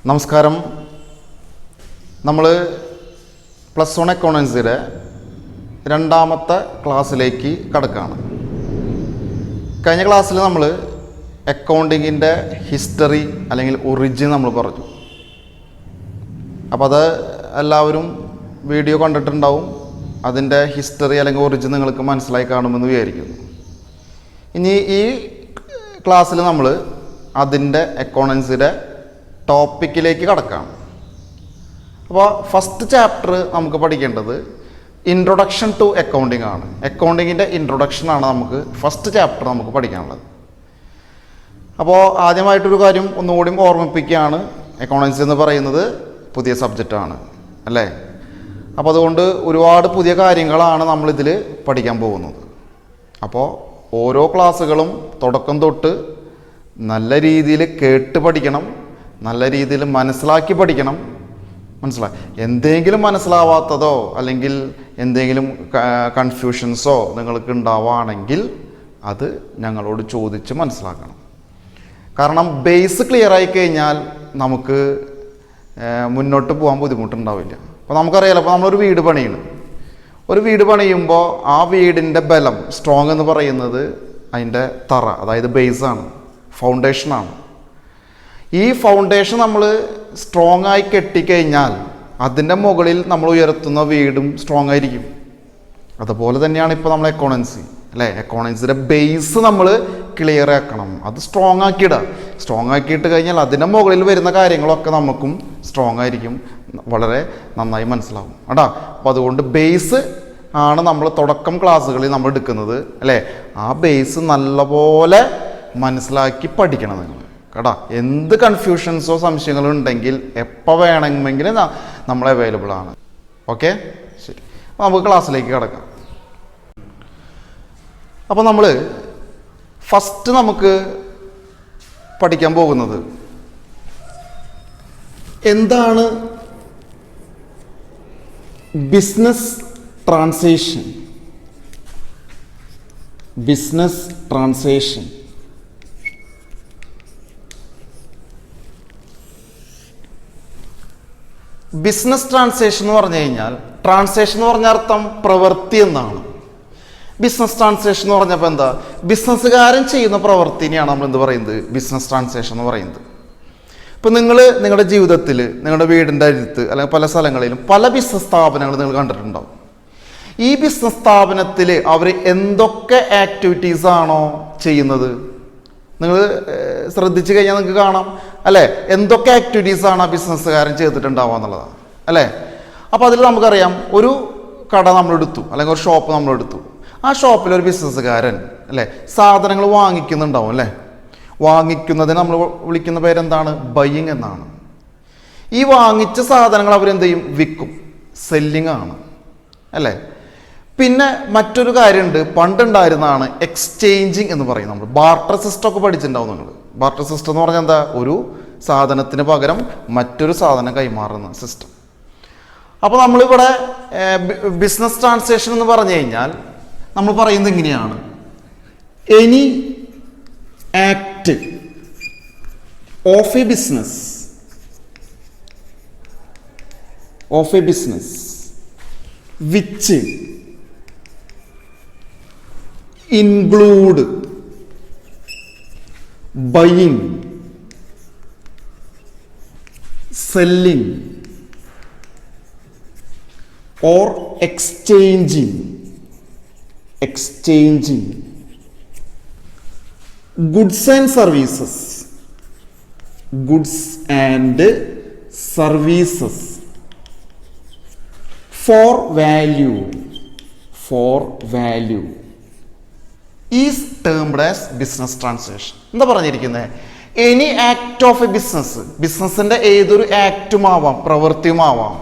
നമസ്കാരം. നമ്മൾ +1 അക്കൗണ്ടൻസിയുടെ രണ്ടാമത്തെ ക്ലാസ്സിലേക്ക് കടക്കുകയാണ്. കഴിഞ്ഞ ക്ലാസ്സിൽ നമ്മൾ അക്കൗണ്ടിങ്ങിൻ്റെ ഹിസ്റ്ററി അല്ലെങ്കിൽ ഒറിജിൻ നമ്മൾ പറഞ്ഞു. അപ്പോൾ അത് എല്ലാവരും വീഡിയോ കണ്ടിട്ടുണ്ടാവും. അതിൻ്റെ ഹിസ്റ്ററി അല്ലെങ്കിൽ ഒറിജിൻ നിങ്ങൾക്ക് മനസ്സിലായി കാണുമെന്ന് വിചാരിക്കുന്നു. ഇനി ഈ ക്ലാസ്സിൽ നമ്മൾ അതിൻ്റെ അക്കൗണ്ടൻസിയുടെ ടോപ്പിക്കിലേക്ക് കടക്കാം. അപ്പോൾ ഫസ്റ്റ് ചാപ്റ്റർ നമുക്ക് പഠിക്കേണ്ടത് ഇൻട്രൊഡക്ഷൻ ടു അക്കൗണ്ടിങ് ആണ്. അക്കൗണ്ടിങ്ങിൻ്റെ ഇൻട്രൊഡക്ഷനാണ് നമുക്ക് ഫസ്റ്റ് ചാപ്റ്റർ നമുക്ക് പഠിക്കാനുള്ളത്. അപ്പോൾ ആദ്യമായിട്ടൊരു കാര്യം ഒന്നുകൂടി ഓർമ്മിപ്പിക്കുകയാണ്, അക്കൗണ്ടൻസി എന്ന് പറയുന്നത് പുതിയ സബ്ജക്റ്റാണ് അല്ലേ. അപ്പോൾ അതുകൊണ്ട് ഒരുപാട് പുതിയ കാര്യങ്ങളാണ് നമ്മളിതിൽ പഠിക്കാൻ പോകുന്നത്. അപ്പോൾ ഓരോ ക്ലാസ്സുകളും തുടക്കം തൊട്ട് നല്ല രീതിയിൽ കേട്ട് പഠിക്കണം, നല്ല രീതിയിൽ മനസ്സിലാക്കി പഠിക്കണം. മനസ്സിലായി എന്തെങ്കിലും മനസ്സിലാവാത്തതോ അല്ലെങ്കിൽ എന്തെങ്കിലും കൺഫ്യൂഷൻസോ നിങ്ങൾക്ക് ഉണ്ടാവുകയാണെങ്കിൽ അത് ഞങ്ങളോട് ചോദിച്ച് മനസ്സിലാക്കണം. കാരണം ബേസ് ക്ലിയർ ആയി കഴിഞ്ഞാൽ നമുക്ക് മുന്നോട്ട് പോകാൻ ബുദ്ധിമുട്ടുണ്ടാവില്ല. അപ്പോൾ നമുക്കറിയാലോ, അപ്പോൾ നമ്മളൊരു വീട് പണിയണം. ഒരു വീട് പണിയുമ്പോൾ ആ വീടിൻ്റെ ബലം സ്ട്രോങ് എന്ന് പറയുന്നത് അതിൻ്റെ തറ, അതായത് ബേസാണ്, ഫൗണ്ടേഷനാണ്. ഈ ഫൗണ്ടേഷൻ നമ്മൾ സ്ട്രോങ് ആയി കെട്ടിക്കഴിഞ്ഞാൽ അതിൻ്റെ മുകളിൽ നമ്മൾ ഉയർത്തുന്ന വീടും സ്ട്രോങ് ആയിരിക്കും. അതുപോലെ തന്നെയാണ് ഇപ്പോൾ നമ്മൾ അക്കൗണ്ടൻസി അല്ലേ. അക്കൗണ്ടൻസിയുടെ ബേസ് നമ്മൾ ക്ലിയർ ആക്കണം, അത് സ്ട്രോങ് ആക്കിയിടുക. സ്ട്രോങ് ആക്കിയിട്ട് കഴിഞ്ഞാൽ അതിൻ്റെ മുകളിൽ വരുന്ന കാര്യങ്ങളൊക്കെ നമുക്കും സ്ട്രോങ് ആയിരിക്കും, വളരെ നന്നായി മനസ്സിലാവും കേട്ടോ. അപ്പോൾ അതുകൊണ്ട് ബേസ് ആണ് നമ്മൾ തുടക്കം ക്ലാസ്സുകളിൽ നമ്മൾ എടുക്കുന്നത് അല്ലേ. ആ ബേസ് നല്ലപോലെ മനസ്സിലാക്കി പഠിക്കണം നിങ്ങൾ കേട്ടോ. എന്ത് കൺഫ്യൂഷൻസോ സംശയങ്ങളോ ഉണ്ടെങ്കിൽ എപ്പോൾ വേണമെങ്കിലും നമ്മൾ അവൈലബിൾ ആണ്. ഓക്കെ, ശരി. അപ്പോൾ നമുക്ക് ക്ലാസ്സിലേക്ക് കിടക്കാം. അപ്പോൾ നമ്മൾ ഫസ്റ്റ് നമുക്ക് പഠിക്കാൻ പോകുന്നത് എന്താണ് business transaction. Business transaction business transaction എന്ന് പറഞ്ഞു കഴിഞ്ഞാൽ, ട്രാൻസാക്ഷൻ എന്ന് പറഞ്ഞ അർത്ഥം പ്രവൃത്തി എന്നാണ്. ബിസിനസ് ട്രാൻസാക്ഷൻ എന്ന് പറഞ്ഞപ്പോൾ എന്താ, ബിസിനസ്സുകാരൻ ചെയ്യുന്ന പ്രവൃത്തിനെയാണ് നമ്മൾ എന്ത് പറയുന്നത്, ബിസിനസ് ട്രാൻസാക്ഷൻ എന്ന് പറയുന്നത്. ഇപ്പം നിങ്ങളുടെ ജീവിതത്തിൽ നിങ്ങളുടെ വീടിൻ്റെ അടുത്ത് അല്ലെങ്കിൽ പല സ്ഥലങ്ങളിലും പല ബിസിനസ് സ്ഥാപനങ്ങൾ നിങ്ങൾ കണ്ടിട്ടുണ്ടാവും. ഈ ബിസിനസ് സ്ഥാപനത്തിൽ അവർ എന്തൊക്കെ ആക്ടിവിറ്റീസാണോ ചെയ്യുന്നത് നിങ്ങൾ ശ്രദ്ധിച്ചു കഴിഞ്ഞാൽ നിങ്ങൾക്ക് കാണാം അല്ലേ. എന്തൊക്കെ ആക്ടിവിറ്റീസാണ് ആ ബിസിനസ്സുകാരൻ ചെയ്തിട്ടുണ്ടാവുക എന്നുള്ളതാണ് അല്ലേ. അപ്പോൾ അതിൽ നമുക്കറിയാം, ഒരു കട നമ്മളെടുത്തു അല്ലെങ്കിൽ ഒരു ഷോപ്പ് നമ്മളെടുത്തു. ആ ഷോപ്പിൽ ഒരു ബിസിനസ്സുകാരൻ അല്ലേ സാധനങ്ങൾ വാങ്ങിക്കുന്നുണ്ടാവും അല്ലേ. വാങ്ങിക്കുന്നതിന് നമ്മൾ വിളിക്കുന്ന പേരെന്താണ്, ബയ്യിങ് എന്നാണ്. ഈ വാങ്ങിച്ച സാധനങ്ങൾ അവരെന്ത് ചെയ്യും, വിൽക്കും, സെല്ലിംഗ് ആണ് അല്ലേ. പിന്നെ മറ്റൊരു കാര്യമുണ്ട്, പണ്ടുണ്ടായിരുന്നതാണ് എക്സ്ചേഞ്ചിങ് എന്ന് പറയും. നമ്മൾ ബാർട്ടർ സിസ്റ്റം ഒക്കെ പഠിച്ചിട്ടുണ്ടാവും നിങ്ങൾ. ബാർട്ടർ സിസ്റ്റം എന്ന് പറഞ്ഞാൽ എന്താ, ഒരു സാധനത്തിന് പകരം മറ്റൊരു സാധനം കൈമാറുന്ന സിസ്റ്റം. അപ്പോൾ നമ്മളിവിടെ ബിസിനസ് ട്രാൻസാക്ഷൻ എന്ന് പറഞ്ഞു കഴിഞ്ഞാൽ നമ്മൾ പറയുന്നത് ഇങ്ങനെയാണ്, any act of a business which include buying, selling or exchanging goods and services for value is termed as business transaction. എന്താ പറഞ്ഞിരിക്കുന്നത്, എനി ആക്ട് ഓഫ് എ ബിസിനസ്സിൻ്റെ ഏതൊരു ആക്റ്റും ആവാം, പ്രവൃത്തിയും ആവാം,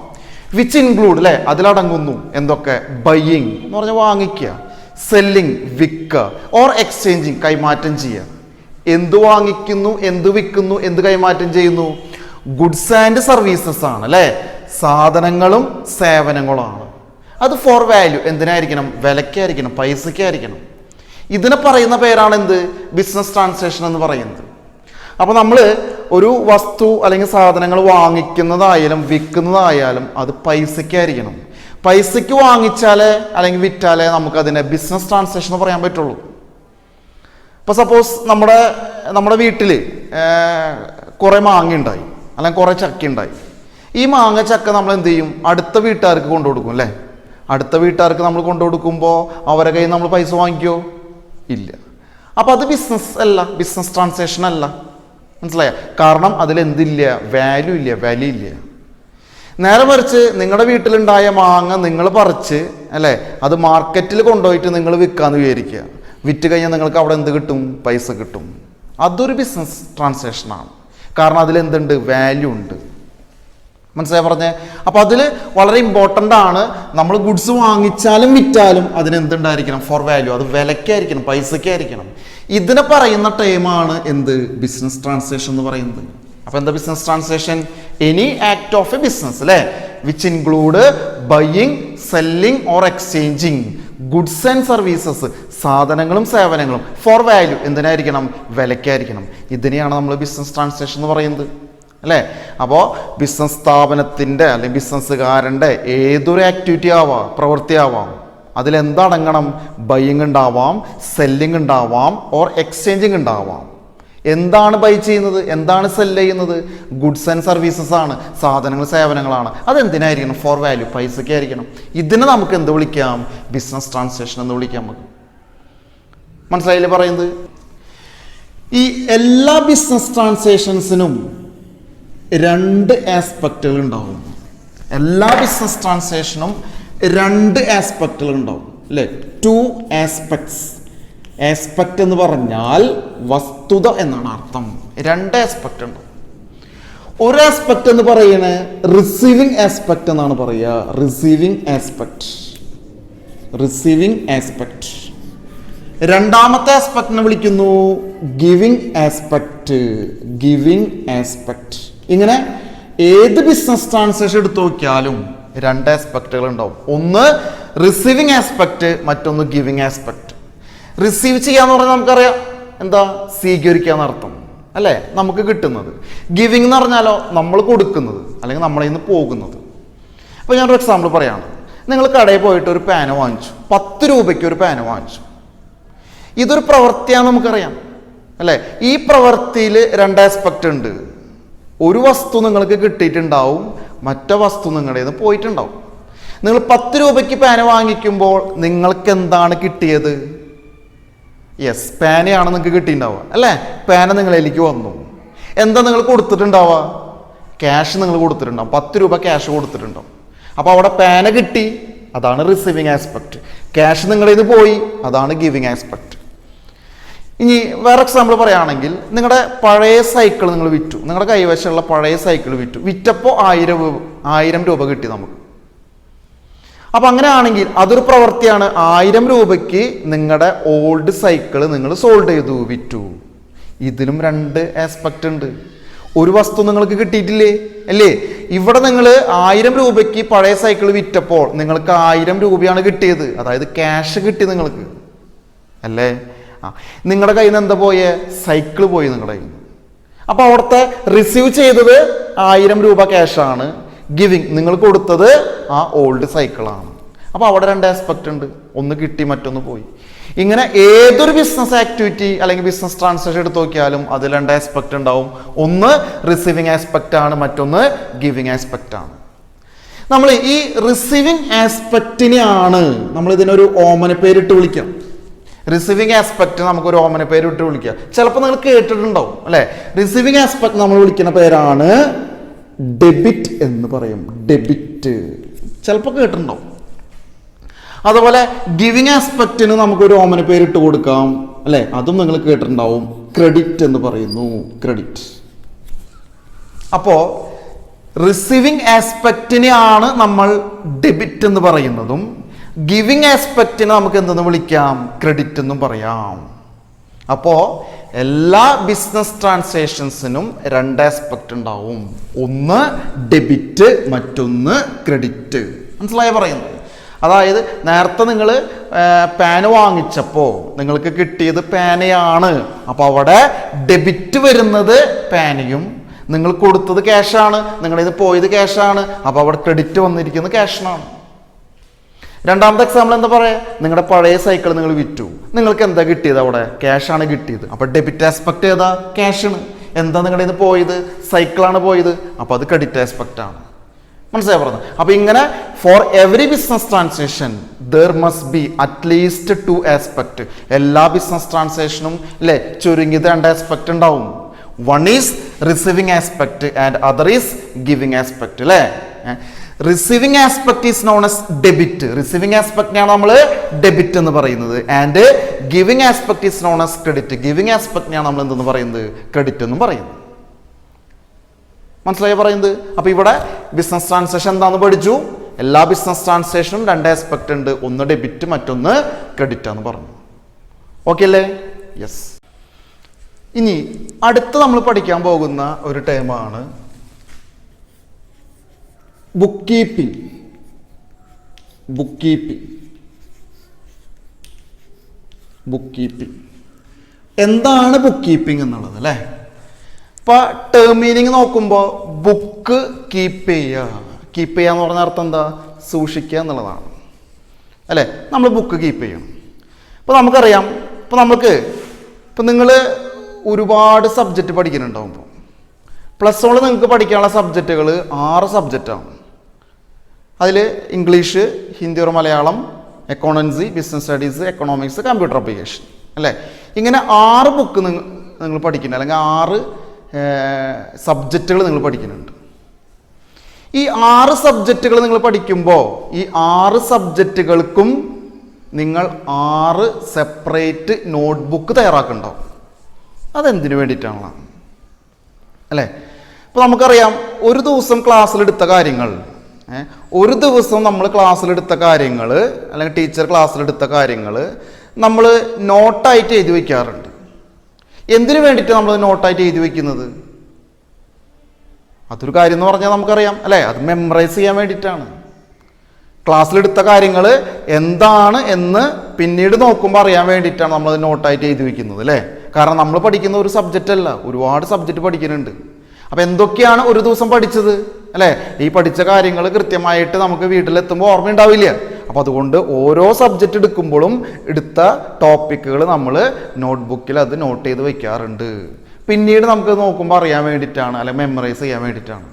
വിച്ച് ഇൻക്ലൂഡ് അല്ലേ, അതിലടങ്ങുന്നു എന്തൊക്കെ, ബയ്യിങ് എന്ന് പറഞ്ഞാൽ വാങ്ങിക്കുക, സെല്ലിങ് വിൽക്കുക, ഓർ എക്സ്ചേഞ്ചിങ് കൈമാറ്റം ചെയ്യുക. എന്ത് വാങ്ങിക്കുന്നു, എന്ത് വിൽക്കുന്നു, എന്ത് കൈമാറ്റം ചെയ്യുന്നു, ഗുഡ്സ് ആൻഡ് സർവീസസ് ആണ് അല്ലേ. സാധനങ്ങളും സേവനങ്ങളുമാണ്. അത് ഫോർ വാല്യൂ, എന്തിനായിരിക്കണം, വിലക്കായിരിക്കണം, പൈസക്കായിരിക്കണം. ഇതിനെ പറയുന്ന പേരാണ് എന്ത്, ബിസിനസ് ട്രാൻസാക്ഷൻ എന്ന് പറയുന്നത്. അപ്പോൾ നമ്മൾ ഒരു വസ്തു അല്ലെങ്കിൽ സാധനങ്ങൾ വാങ്ങിക്കുന്നതായാലും വിൽക്കുന്നതായാലും അത് പൈസയ്ക്കായിരിക്കണം. പൈസയ്ക്ക് വാങ്ങിച്ചാലേ അല്ലെങ്കിൽ വിറ്റാലേ നമുക്കതിനെ ബിസിനസ് ട്രാൻസാക്ഷൻ എന്ന് പറയാൻ പറ്റുള്ളൂ. ഇപ്പോൾ സപ്പോസ് നമ്മുടെ വീട്ടിൽ കുറേ മാങ്ങ ഉണ്ടായി അല്ലെങ്കിൽ കുറേ ചക്ക ഉണ്ടായി. ഈ മാങ്ങ ചക്ക നമ്മൾ എന്ത് ചെയ്യും? അടുത്ത വീട്ടുകാർക്ക് കൊണ്ടു കൊടുക്കും അല്ലേ? അടുത്ത വീട്ടുകാർക്ക് നമ്മൾ കൊണ്ടു കൊടുക്കുമ്പോൾ അവരെ കയ്യിൽ നമ്മൾ പൈസ വാങ്ങിക്കുമോ? ഇല്ല. അപ്പോൾ അത് ബിസിനസ് അല്ല, ബിസിനസ് ട്രാൻസാക്ഷൻ അല്ല. മനസ്സിലായ? കാരണം അതിലെന്തില്ല? വാല്യൂ ഇല്ല, വാല്യൂ ഇല്ല. നേരെ മറിച്ച് നിങ്ങളുടെ വീട്ടിലുണ്ടായ മാങ്ങ നിങ്ങൾ പറിച്ച് അല്ലേ, അത് മാർക്കറ്റിൽ കൊണ്ടുപോയിട്ട് നിങ്ങൾ വിൽക്കാമെന്ന് വിചാരിക്കുക. വിറ്റ് കഴിഞ്ഞാൽ നിങ്ങൾക്ക് അവിടെ എന്ത് കിട്ടും? പൈസ കിട്ടും. അതൊരു ബിസിനസ് ട്രാൻസാക്ഷനാണ്. കാരണം അതിലെന്തുണ്ട്? വാല്യൂ ഉണ്ട്. മനസ്സിലായി പറഞ്ഞേ? അപ്പോൾ അതിൽ വളരെ ഇമ്പോർട്ടൻ്റ് ആണ്. നമ്മൾ ഗുഡ്സ് വാങ്ങിച്ചാലും വിറ്റാലും അതിനെന്തുണ്ടായിരിക്കണം? For value. അത് വിലയ്ക്കായിരിക്കണം, പൈസയ്ക്കായിരിക്കണം. ഇതിനെ പറയുന്ന ടൈമാണ് എന്ത്? ബിസിനസ് ട്രാൻസാക്ഷൻ എന്ന് പറയുന്നത്. അപ്പോൾ എന്താ business transaction? Any act of a business അല്ലേ, which include buying, selling or exchanging goods and services, സാധനങ്ങളും സേവനങ്ങളും ഫോർ വാല്യൂ. എന്തിനായിരിക്കണം? വിലയ്ക്കായിരിക്കണം. ഇതിനെയാണ് നമ്മൾ ബിസിനസ് ട്രാൻസാക്ഷൻ എന്ന് പറയുന്നത് അല്ലേ? അപ്പോൾ ബിസിനസ് സ്ഥാപനത്തിൻ്റെ അല്ലെങ്കിൽ ബിസിനസ്സുകാരൻ്റെ ഏതൊരു ആക്ടിവിറ്റി ആവാം, പ്രവൃത്തി ആവാം, അതിലെന്തടങ്ങണം? ബൈയിങ് ഉണ്ടാവാം, സെല്ലിംഗ് ഉണ്ടാവാം, ഓർ എക്സ്ചേഞ്ചിങ് ഉണ്ടാവാം. എന്താണ് ബൈ ചെയ്യുന്നത്? എന്താണ് സെല്ല് ചെയ്യുന്നത്? ഗുഡ്സ് ആൻഡ് സർവീസസ് ആണ്, സാധനങ്ങൾ സേവനങ്ങളാണ്. അതെന്തിനായിരിക്കണം? ഫോർ വാല്യൂ, പൈസയ്ക്കായിരിക്കണം. ഇതിനെ നമുക്ക് എന്ത് വിളിക്കാം? ബിസിനസ് ട്രാൻസാക്ഷൻ എന്ന് വിളിക്കാം. നമുക്ക് മനസ്സിലായില്ലേ പറയുന്നത്? ഈ എല്ലാ ബിസിനസ് ട്രാൻസാക്ഷൻസിനും രണ്ട് ആസ്പെക്റ്റുകൾ ഉണ്ടാവും. എല്ലാ ബിസിനസ് ട്രാൻസാക്ഷനും രണ്ട് ആസ്പെക്റ്റുകൾ ഉണ്ടാവും അല്ലേ? 2 ആസ്പെക്ട്സ്. ആസ്പെക്റ്റ് എന്ന് പറഞ്ഞാൽ വസ്തുത എന്നാണ് അർത്ഥം. 2 ആസ്പെക്റ്റ് ഉണ്ട്. ഒരു ആസ്പെക്റ്റ് എന്ന് പറയുന്നത് റിസീവിങ് ആസ്പെക്റ്റ് എന്നാണ് പറയുക. Receiving aspect, receiving aspect. രണ്ടാമത്തെ ആസ്പെക്റ്റിനെ വിളിക്കുന്നു ഗിവിങ് ആസ്പെക്റ്റ്, ഗിവിങ് ആസ്പെക്റ്റ്. ഇങ്ങനെ ഏത് ബിസിനസ് ട്രാൻസാക്ഷൻ എടുത്തു നോക്കിയാലും 2 ആസ്പെക്റ്റുകൾ ഉണ്ടാവും. ഒന്ന് റിസീവിങ് ആസ്പെക്റ്റ്, മറ്റൊന്ന് ഗിവിങ് ആസ്പെക്റ്റ്. റിസീവ് ചെയ്യാന്ന് പറഞ്ഞാൽ നമുക്കറിയാം എന്താ? സ്വീകരിക്കുക എന്നർത്ഥം അല്ലേ? നമുക്ക് കിട്ടുന്നത്. ഗിവിങ് എന്ന് പറഞ്ഞാലോ നമ്മൾ കൊടുക്കുന്നത് അല്ലെങ്കിൽ നമ്മളിൽ നിന്ന് പോകുന്നത്. അപ്പോൾ ഞാനൊരു എക്സാമ്പിൾ പറയാണ്. നിങ്ങൾ കടയിൽ പോയിട്ട് ഒരു പാന വാങ്ങിച്ചു, 10 രൂപയ്ക്ക് ഒരു പാന വാങ്ങിച്ചു. ഇതൊരു പ്രവൃത്തിയാണെന്ന് നമുക്കറിയാം അല്ലേ? ഈ പ്രവൃത്തിയിൽ 2 ആസ്പെക്റ്റ് ഉണ്ട്. ഒരു വസ്തു നിങ്ങൾക്ക് കിട്ടിയിട്ടുണ്ടാവും, മറ്റേ വസ്തു നിങ്ങളുടെ നിന്ന് പോയിട്ടുണ്ടാവും. നിങ്ങൾ 10 രൂപയ്ക്ക് പാന വാങ്ങിക്കുമ്പോൾ നിങ്ങൾക്ക് എന്താണ് കിട്ടിയത്? യെസ്, പാനയാണ് നിങ്ങൾക്ക് കിട്ടിയിട്ടുണ്ടാവുക അല്ലേ? പാന നിങ്ങളിലേക്ക് വന്നു. എന്താ നിങ്ങൾ കൊടുത്തിട്ടുണ്ടാവുക? ക്യാഷ് നിങ്ങൾ കൊടുത്തിട്ടുണ്ടാവും. 10 രൂപ ക്യാഷ് കൊടുത്തിട്ടുണ്ടാവും. അപ്പോൾ അവിടെ പാന കിട്ടി, അതാണ് റിസീവിങ് ആസ്പെക്റ്റ്. ക്യാഷ് നിങ്ങളിൽ നിന്ന് പോയി, അതാണ് ഗിവിങ് ആസ്പെക്റ്റ്. ഇനി വേറെ എക്സാമ്പിൾ പറയുകയാണെങ്കിൽ, നിങ്ങളുടെ പഴയ സൈക്കിൾ നിങ്ങൾ വിറ്റു. നിങ്ങളുടെ കൈവശമുള്ള പഴയ സൈക്കിൾ വിറ്റു. വിറ്റപ്പോൾ 1000 രൂപ കിട്ടി നമുക്ക്. അപ്പം അങ്ങനെയാണെങ്കിൽ അതൊരു പ്രവൃത്തിയാണ്. 1000 രൂപയ്ക്ക് നിങ്ങളുടെ ഓൾഡ് സൈക്കിൾ നിങ്ങൾ സോൾഡ് ചെയ്തു, വിറ്റു. ഇതിനും 2 ആസ്പെക്റ്റ് ഉണ്ട്. ഒരു വസ്തു നിങ്ങൾക്ക് കിട്ടിയിട്ടില്ലേ അല്ലേ? ഇവിടെ നിങ്ങൾ 1000 രൂപയ്ക്ക് പഴയ സൈക്കിൾ വിറ്റപ്പോൾ നിങ്ങൾക്ക് 1000 രൂപയാണ് കിട്ടിയത്. അതായത് ക്യാഷ് കിട്ടി നിങ്ങൾക്ക് അല്ലേ? നിങ്ങളുടെ കയ്യിൽ നിന്ന് എന്താ പോയേ? സൈക്കിൾ പോയി നിങ്ങളുടെ കയ്യിൽ നിന്ന്. അപ്പോൾ അവിടുത്തെ റിസീവ് ചെയ്തത് 1000 രൂപ ക്യാഷാണ്. ഗിവിങ് നിങ്ങൾ കൊടുത്തത് ആ ഓൾഡ് സൈക്കിളാണ്. അപ്പോൾ അവിടെ 2 ആസ്പെക്റ്റ് ഉണ്ട്. ഒന്ന് കിട്ടി, മറ്റൊന്ന് പോയി. ഇങ്ങനെ ഏതൊരു ബിസിനസ് ആക്ടിവിറ്റി അല്ലെങ്കിൽ ബിസിനസ് ട്രാൻസാക്ഷൻ എടുത്ത് നോക്കിയാലും അതിൽ 2 ആസ്പെക്റ്റ് ഉണ്ടാവും. ഒന്ന് റിസീവിങ് ആസ്പെക്റ്റ് ആണ്, മറ്റൊന്ന് ഗിവിങ് ആസ്പെക്റ്റ് ആണ്. നമ്മൾ ഈ റിസീവിങ് ആസ്പെക്റ്റിനെയാണ് നമ്മൾ ഇതിനൊരു ഓമന പേരിട്ട് വിളിക്കാം. റിസീവിങ് ആസ്പെക്റ്റ് നമുക്കൊരു ഓമന പേരിട്ട് വിളിക്കാം. ചിലപ്പോൾ നിങ്ങൾ കേട്ടിട്ടുണ്ടാവും അല്ലേ? റിസീവിങ് ആസ്പെക്ട് നമ്മൾ വിളിക്കുന്ന പേരാണ് ഡെബിറ്റ് എന്ന് പറയും. ഡെബിറ്റ് ചിലപ്പോൾ കേട്ടിട്ടുണ്ടാവും. അതുപോലെ ഗിവിങ് ആസ്പെക്റ്റിന് നമുക്കൊരു ഓമന പേരിട്ട് കൊടുക്കാം അല്ലേ? അതും നിങ്ങൾ കേട്ടിട്ടുണ്ടാവും. ക്രെഡിറ്റ് എന്ന് പറയുന്നു. ക്രെഡിറ്റ്. അപ്പോൾ റിസീവിങ് ആസ്പെക്റ്റിനെയാണ് നമ്മൾ ഡെബിറ്റ് എന്ന് പറയുന്നതും ഗിവിങ് ആസ്പെക്റ്റിനെ നമുക്ക് എന്തെന്ന് വിളിക്കാം? ക്രെഡിറ്റ് എന്നും പറയാം. അപ്പോൾ എല്ലാ ബിസിനസ് ട്രാൻസാക്ഷൻസിനും 2 ആസ്പെക്റ്റ് ഉണ്ടാവും. ഒന്ന് ഡെബിറ്റ്, മറ്റൊന്ന് ക്രെഡിറ്റ്. മനസ്സിലായി പറയുന്നത്? അതായത് നേരത്തെ നിങ്ങൾ പാന വാങ്ങിച്ചപ്പോൾ നിങ്ങൾക്ക് കിട്ടിയത് പാനയാണ്. അപ്പോൾ അവിടെ ഡെബിറ്റ് വരുന്നത് പാനയും നിങ്ങൾ കൊടുത്തത് ക്യാഷാണ്, നിങ്ങളുടെ ഇത് പോയത് ക്യാഷാണ്, അപ്പോൾ അവിടെ ക്രെഡിറ്റ് വന്നിരിക്കുന്നത് ക്യാഷിനാണ്. രണ്ടാമത്തെ എക്സാമ്പിൾ എന്താ പറയുക, നിങ്ങളുടെ പഴയ സൈക്കിൾ നിങ്ങൾ വിറ്റു, നിങ്ങൾക്ക് എന്താ കിട്ടിയത്, അവിടെ ക്യാഷാണ് കിട്ടിയത്. അപ്പോൾ ഡെബിറ്റ് ആസ്പെക്ട് ഏതാ, ക്യാഷാണ്. എന്താ നിങ്ങളുടെ ഇത് പോയത്, സൈക്കിളാണ് പോയത്, അപ്പോൾ അത് ക്രെഡിറ്റ് ആസ്പെക്റ്റ് ആണ്. മനസ്സിലായി പറഞ്ഞത്. അപ്പോൾ ഇങ്ങനെ for every business transaction there must be at least 2 aspect. എല്ലാ ബിസിനസ് ട്രാൻസാക്ഷനും അല്ലേ ചുരുങ്ങിയത് 2 ആസ്പെക്ട് ഉണ്ടാവും. One is receiving aspect and other is giving aspect അല്ലേ. Receiving aspect is known as debit. Receiving ആസ്പെക്ടിനാണ് നമ്മൾ ഡെബിറ്റ് എന്ന് പറയുന്നത്. And giving aspect is known as credit. Giving ആസ്പെക്ടിനാണ് നമ്മൾ എന്തെന്ന് പറയുന്നത്, ക്രെഡിറ്റ് എന്നും പറയുന്നത്. മനസ്സിലായി പറയുന്നത്. അപ്പോൾ ഇവിടെ ബിസിനസ് ട്രാൻസാക്ഷൻ എന്താണെന്ന് പഠിച്ചു. എല്ലാ ബിസിനസ് ട്രാൻസാക്ഷനും 2 ആസ്പെക്ട് ഉണ്ട്, ഒന്ന് ഡെബിറ്റ് മറ്റൊന്ന് ക്രെഡിറ്റ് എന്ന് പറഞ്ഞു. ഓക്കെ അല്ലേ? യെസ്. ഇനി അടുത്ത് നമ്മൾ പഠിക്കാൻ പോകുന്ന ഒരു ടേമാണ് book keeping. Book keeping book keeping എന്താണ് ബുക്ക് കീപ്പിംഗ് എന്നുള്ളത് അല്ലേ. ഇപ്പൊ ടേം മീനിങ് നോക്കുമ്പോൾ ബുക്ക് കീപ്പ് ചെയ്യുക. കീപ്പ് ചെയ്യുക എന്ന് പറഞ്ഞ അർത്ഥം എന്താ, സൂക്ഷിക്കുക എന്നുള്ളതാണ് അല്ലേ. നമ്മൾ ബുക്ക് കീപ്പ് ചെയ്യണം. ഇപ്പൊ നമുക്കറിയാം, ഇപ്പൊ നിങ്ങൾ ഒരുപാട് സബ്ജക്റ്റ് പഠിക്കുന്നുണ്ടാവും. +1 നിങ്ങൾക്ക് പഠിക്കാനുള്ള സബ്ജക്റ്റുകൾ 6 സബ്ജക്റ്റാണ്. അതിൽ English, Hindi or Malayalam, accountancy, business studies, economics, computer application അല്ലേ. ഇങ്ങനെ 6 ബുക്ക് നിങ്ങൾ പഠിക്കുന്നുണ്ട്, അല്ലെങ്കിൽ 6 സബ്ജക്റ്റുകൾ നിങ്ങൾ പഠിക്കുന്നുണ്ട്. ഈ 6 സബ്ജക്റ്റുകൾ നിങ്ങൾ പഠിക്കുമ്പോൾ ഈ 6 സബ്ജക്റ്റുകൾക്കും നിങ്ങൾ 6 സെപ്പറേറ്റ് നോട്ട്ബുക്ക് തയ്യാറാക്കുന്നുണ്ടാവും. അതെന്തിനു വേണ്ടിയിട്ടാണല്ലോ അല്ലേ. ഇപ്പോൾ നമുക്കറിയാം, ഒരു ദിവസം ക്ലാസ്സിലെടുത്ത കാര്യങ്ങൾ, ഒരു ദിവസം നമ്മൾ ക്ലാസ്സിലെടുത്ത കാര്യങ്ങൾ അല്ലെങ്കിൽ ടീച്ചർ ക്ലാസ്സിലെടുത്ത കാര്യങ്ങൾ നമ്മൾ നോട്ടായിട്ട് എഴുതി വയ്ക്കാറുണ്ട്. എന്തിനു വേണ്ടിയിട്ടാണ് നമ്മൾ നോട്ടായിട്ട് എഴുതി വയ്ക്കുന്നത്? അതൊരു കാര്യം എന്ന് പറഞ്ഞാൽ നമുക്കറിയാം അല്ലേ, അത് മെമ്മറൈസ് ചെയ്യാൻ വേണ്ടിയിട്ടാണ്. ക്ലാസ്സിലെടുത്ത കാര്യങ്ങൾ എന്താണ് എന്ന് പിന്നീട് നോക്കുമ്പോൾ അറിയാൻ വേണ്ടിയിട്ടാണ് നമ്മൾ നോട്ടായിട്ട് എഴുതി വയ്ക്കുന്നത് അല്ലേ. കാരണം നമ്മൾ പഠിക്കുന്ന ഒരു സബ്ജക്റ്റ് അല്ല, ഒരുപാട് സബ്ജക്റ്റ് പഠിക്കുന്നുണ്ട്. അപ്പം എന്തൊക്കെയാണ് ഒരു ദിവസം പഠിച്ചത് അല്ലേ, ഈ പഠിച്ച കാര്യങ്ങൾ കൃത്യമായിട്ട് നമുക്ക് വീട്ടിലെത്തുമ്പോൾ ഓർമ്മയുണ്ടാവില്ല. അപ്പം അതുകൊണ്ട് ഓരോ സബ്ജക്റ്റ് എടുക്കുമ്പോഴും എടുത്ത ടോപ്പിക്കുകൾ നമ്മൾ നോട്ട്ബുക്കിൽ അത് നോട്ട് ചെയ്ത് വയ്ക്കാറുണ്ട്. പിന്നീട് നമുക്ക് നോക്കുമ്പോൾ അറിയാൻ വേണ്ടിയിട്ടാണ്, അല്ലെങ്കിൽ മെമ്മറൈസ് ചെയ്യാൻ വേണ്ടിയിട്ടാണ്.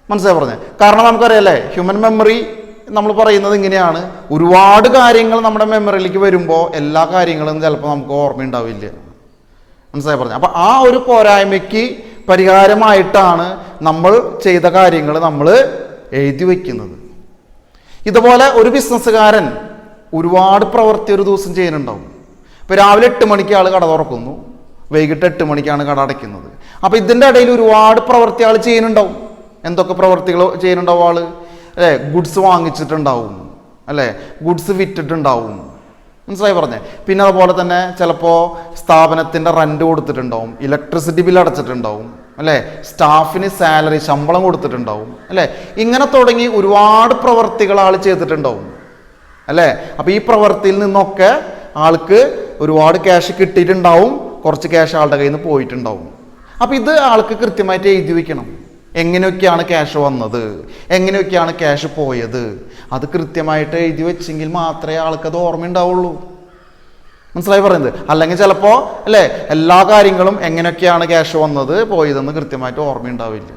മനസ്സിലായി പറഞ്ഞത്. കാരണം നമുക്കറിയാമല്ലേ, ഹ്യൂമൻ മെമ്മറി നമ്മൾ പറയുന്നത് ഇങ്ങനെയാണ്, ഒരുപാട് കാര്യങ്ങൾ നമ്മുടെ മെമ്മറിയിലേക്ക് വരുമ്പോൾ എല്ലാ കാര്യങ്ങളും ചിലപ്പോൾ നമുക്ക് ഓർമ്മയുണ്ടാവില്ല. മനസ്സിലായി പറഞ്ഞത്. അപ്പം ആ ഒരു പോരായ്മയ്ക്ക് പരിഹാരമായിട്ടാണ് നമ്മൾ ചെയ്ത കാര്യങ്ങൾ നമ്മൾ എഴുതി വയ്ക്കുന്നത്. ഇതുപോലെ ഒരു ബിസിനസ്സുകാരൻ ഒരുപാട് പ്രവൃത്തി ഒരു ദിവസം ചെയ്യുന്നുണ്ടാവും. ഇപ്പോൾ രാവിലെ 8 മണിക്ക് ആൾ കട തുറക്കുന്നു, വൈകിട്ട് 8 മണിക്കാണ് കട അടയ്ക്കുന്നത്. അപ്പോൾ ഇതിൻ്റെ ഇടയിൽ ഒരുപാട് പ്രവൃത്തി ആൾ ചെയ്യുന്നുണ്ടാവും. എന്തൊക്കെ പ്രവൃത്തികൾ ചെയ്യുന്നുണ്ടാവും ആൾ അല്ലേ? ഗുഡ്സ് വാങ്ങിച്ചിട്ടുണ്ടാവും അല്ലേ, ഗുഡ്സ് വിറ്റിട്ടുണ്ടാവും. മനസ്സിലായി പറഞ്ഞേ. പിന്നെ അതുപോലെ തന്നെ ചിലപ്പോൾ സ്ഥാപനത്തിൻ്റെ റെൻ്റ് കൊടുത്തിട്ടുണ്ടാവും, ഇലക്ട്രിസിറ്റി ബിൽ അടച്ചിട്ടുണ്ടാവും അല്ലേ, സ്റ്റാഫിന് സാലറി ശമ്പളം കൊടുത്തിട്ടുണ്ടാവും അല്ലേ. ഇങ്ങനെ തുടങ്ങി ഒരുപാട് പ്രവർത്തികൾ ആൾ ചെയ്തിട്ടുണ്ടാവും അല്ലേ. അപ്പോൾ ഈ പ്രവൃത്തിയിൽ നിന്നൊക്കെ ആൾക്ക് ഒരുപാട് ക്യാഷ് കിട്ടിയിട്ടുണ്ടാവും, കുറച്ച് ക്യാഷ് ആളുടെ കയ്യിൽ നിന്ന് പോയിട്ടുണ്ടാവും. അപ്പോൾ ഇത് ആൾക്ക് കൃത്യമായിട്ട് എഴുതി വയ്ക്കണം. എങ്ങനെയൊക്കെയാണ് ക്യാഷ് വന്നത്, എങ്ങനെയൊക്കെയാണ് ക്യാഷ് പോയത്, അത് കൃത്യമായിട്ട് എഴുതി വെച്ചെങ്കിൽ മാത്രമേ ആൾക്കത് ഓർമ്മയുണ്ടാവുള്ളൂ. മനസ്സിലായി പറയുന്നത്. അല്ലെങ്കിൽ ചിലപ്പോൾ അല്ലേ എല്ലാ കാര്യങ്ങളും എങ്ങനെയൊക്കെയാണ് ക്യാഷ് വന്നത് പോയതെന്ന് കൃത്യമായിട്ട് ഓർമ്മയുണ്ടാവില്ല.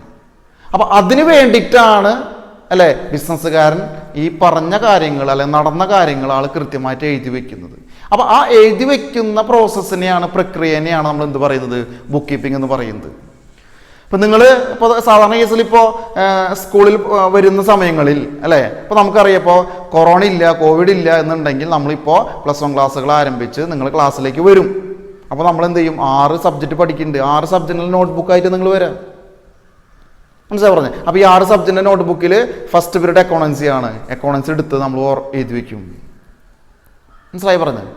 അപ്പം അതിന് വേണ്ടിയിട്ടാണ് അല്ലേ ബിസിനസ്സുകാരൻ ഈ പറഞ്ഞ കാര്യങ്ങൾ അല്ലെങ്കിൽ നടന്ന കാര്യങ്ങൾ ആൾ കൃത്യമായിട്ട് എഴുതി വെക്കുന്നത്. അപ്പം ആ എഴുതി വെക്കുന്ന പ്രോസസ്സിനെയാണ്, പ്രക്രിയനെയാണ് നമ്മൾ എന്ത് പറയുന്നത്, ബുക്ക് കീപ്പിംഗ് എന്ന് പറയുന്നത്. ഇപ്പം നിങ്ങൾ ഇപ്പോൾ സാധാരണ കേസിൽ ഇപ്പോൾ സ്കൂളിൽ വരുന്ന സമയങ്ങളിൽ അല്ലേ, ഇപ്പോൾ നമുക്കറിയാം ഇപ്പോൾ കൊറോണ ഇല്ല, കോവിഡ് ഇല്ല എന്നുണ്ടെങ്കിൽ നമ്മളിപ്പോൾ +1 ക്ലാസ്സുകൾ ആരംഭിച്ച് നിങ്ങൾ ക്ലാസ്സിലേക്ക് വരും. അപ്പോൾ നമ്മൾ എന്ത് ചെയ്യും, 6 സബ്ജക്റ്റ് പഠിക്കുന്നുണ്ട്, 6 സബ്ജക്റ്റിൽ നോട്ട്ബുക്കായിട്ട് നിങ്ങൾ വരാം. മനസ്സിലായി പറഞ്ഞത്. അപ്പോൾ ഈ 6 സബ്ജക്റ്റിൻ്റെ നോട്ട്ബുക്കിൽ ഫസ്റ്റ് പീരീഡ് അക്കൗണ്ടൻസി ആണ്, അക്കൗണ്ടൻസി എടുത്ത് നമ്മൾ എഴുതി വയ്ക്കും. മനസ്സിലായി പറഞ്ഞത്.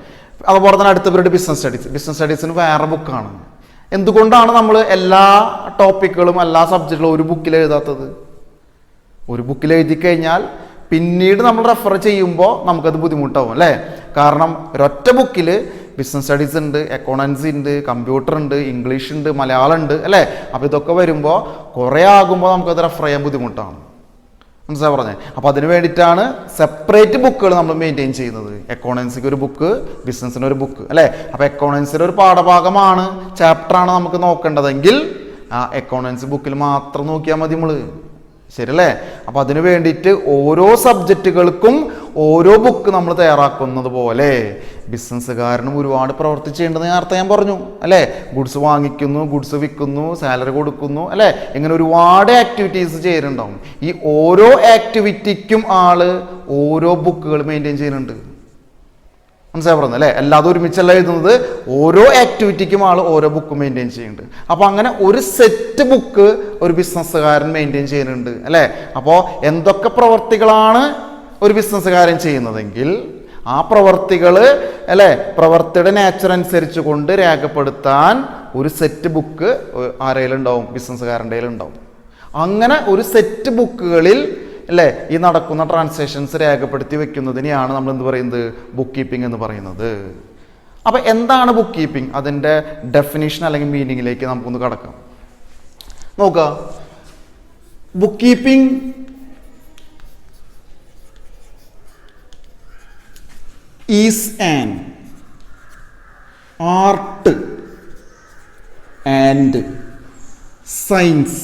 അതുപോലെ തന്നെ അടുത്ത പീരീഡ് ബിസിനസ് സ്റ്റഡീസ്, ബിസിനസ് സ്റ്റഡീസിന് വേറെ ബുക്കാണ്. എന്തുകൊണ്ടാണ് നമ്മൾ എല്ലാ ടോപ്പിക്കുകളും എല്ലാ സബ്ജക്റ്റുകളും ഒരു ബുക്കിൽ എഴുതാത്തത്? ഒരു ബുക്കിൽ എഴുതി കഴിഞ്ഞാൽ പിന്നീട് നമ്മൾ റെഫർ ചെയ്യുമ്പോൾ നമുക്കത് ബുദ്ധിമുട്ടാവും അല്ലേ. കാരണം ഒരൊറ്റ ബുക്കിൽ ബിസിനസ് സ്റ്റഡീസ് ഉണ്ട്, അക്കൗണ്ടൻസി ഉണ്ട്, കമ്പ്യൂട്ടർ ഉണ്ട്, ഇംഗ്ലീഷ് ഉണ്ട്, മലയാളം ഉണ്ട് അല്ലേ. അപ്പോൾ ഇതൊക്കെ വരുമ്പോൾ കുറേ ആകുമ്പോൾ നമുക്കത് റെഫർ ചെയ്യാൻ ബുദ്ധിമുട്ടാണ്. മനസ്സിലായി പറഞ്ഞത്. അപ്പോൾ അതിന് വേണ്ടിയിട്ടാണ് സെപ്പറേറ്റ് ബുക്കുകൾ നമ്മൾ മെയിൻറ്റെയിൻ ചെയ്യുന്നത്. അക്കൗണ്ടൻസിക്ക് ഒരു ബുക്ക്, ബിസിനസ്സിന് ഒരു ബുക്ക് അല്ലേ. അപ്പോൾ അക്കൗണ്ടൻസിയുടെ ഒരു പാഠഭാഗമാണ്, ചാപ്റ്ററാണ് നമുക്ക് നോക്കേണ്ടതെങ്കിൽ ആ അക്കൗണ്ടൻസി ബുക്കിൽ മാത്രം നോക്കിയാൽ മതി നമ്മൾ. ശരിയല്ലേ. അപ്പോൾ അതിന് വേണ്ടിയിട്ട് ഓരോ സബ്ജക്റ്റുകൾക്കും ഓരോ ബുക്ക് നമ്മൾ തയ്യാറാക്കുന്നത് പോലെ ബിസിനസ്സുകാരനും ഒരുപാട് പ്രവർത്തി ചെയ്യേണ്ടത് നേരത്തെ ഞാൻ പറഞ്ഞു അല്ലേ. ഗുഡ്സ് വാങ്ങിക്കുന്നു, ഗുഡ്സ് വിൽക്കുന്നു, സാലറി കൊടുക്കുന്നു അല്ലേ. ഇങ്ങനെ ഒരുപാട് ആക്ടിവിറ്റീസ് ചെയ്യുന്നുണ്ടാവും. ഈ ഓരോ ആക്ടിവിറ്റിക്കും ആള് ഓരോ ബുക്കുകൾ മെയിൻറ്റെയിൻ ചെയ്യുന്നുണ്ട്. മനസ്സിലായി പറഞ്ഞത് അല്ലേ. അല്ലാതെ ഒരുമിച്ചല്ല എഴുതുന്നത്, ഓരോ ആക്ടിവിറ്റിക്കും ആൾ ഓരോ ബുക്ക് മെയിൻറ്റെയിൻ ചെയ്യുന്നുണ്ട്. അപ്പോൾ അങ്ങനെ ഒരു സെറ്റ് ബുക്ക് ഒരു ബിസിനസ്സുകാരൻ മെയിൻറ്റെയിൻ ചെയ്യുന്നുണ്ട് അല്ലേ. അപ്പോൾ എന്തൊക്കെ പ്രവർത്തികളാണ് ഒരു ബിസിനസ്സുകാരൻ ചെയ്യുന്നതെങ്കിൽ ആ പ്രവർത്തികൾ അല്ലേ, പ്രവർത്തിയുടെ നേച്ചർ അനുസരിച്ച് കൊണ്ട് രേഖപ്പെടുത്താൻ ഒരു സെറ്റ് ബുക്ക് ആരെങ്കിലും ഉണ്ടാവും, ബിസിനസ്സുകാരൻ്റെ ഉണ്ടാവും. അങ്ങനെ ഒരു സെറ്റ് ബുക്കുകളിൽ അല്ലേ ഈ നടക്കുന്ന ട്രാൻസാക്ഷൻസ് രേഖപ്പെടുത്തി വെക്കുന്നതിനെയാണ് നമ്മൾ എന്ത് പറയുന്നത്, ബുക്ക് കീപ്പിംഗ് എന്ന് പറയുന്നത്. അപ്പോൾ എന്താണ് ബുക്ക് കീപ്പിംഗ്, അതിൻ്റെ ഡെഫിനിഷൻ അല്ലെങ്കിൽ മീനിങ്ങിലേക്ക് നമുക്കൊന്ന് കടക്കാം. നോക്കുക, book keeping is an art and science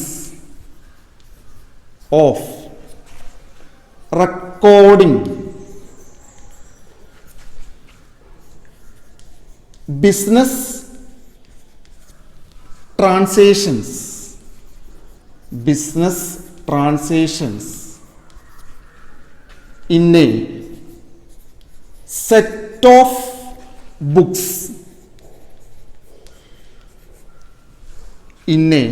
of recording business transactions in a set of books in a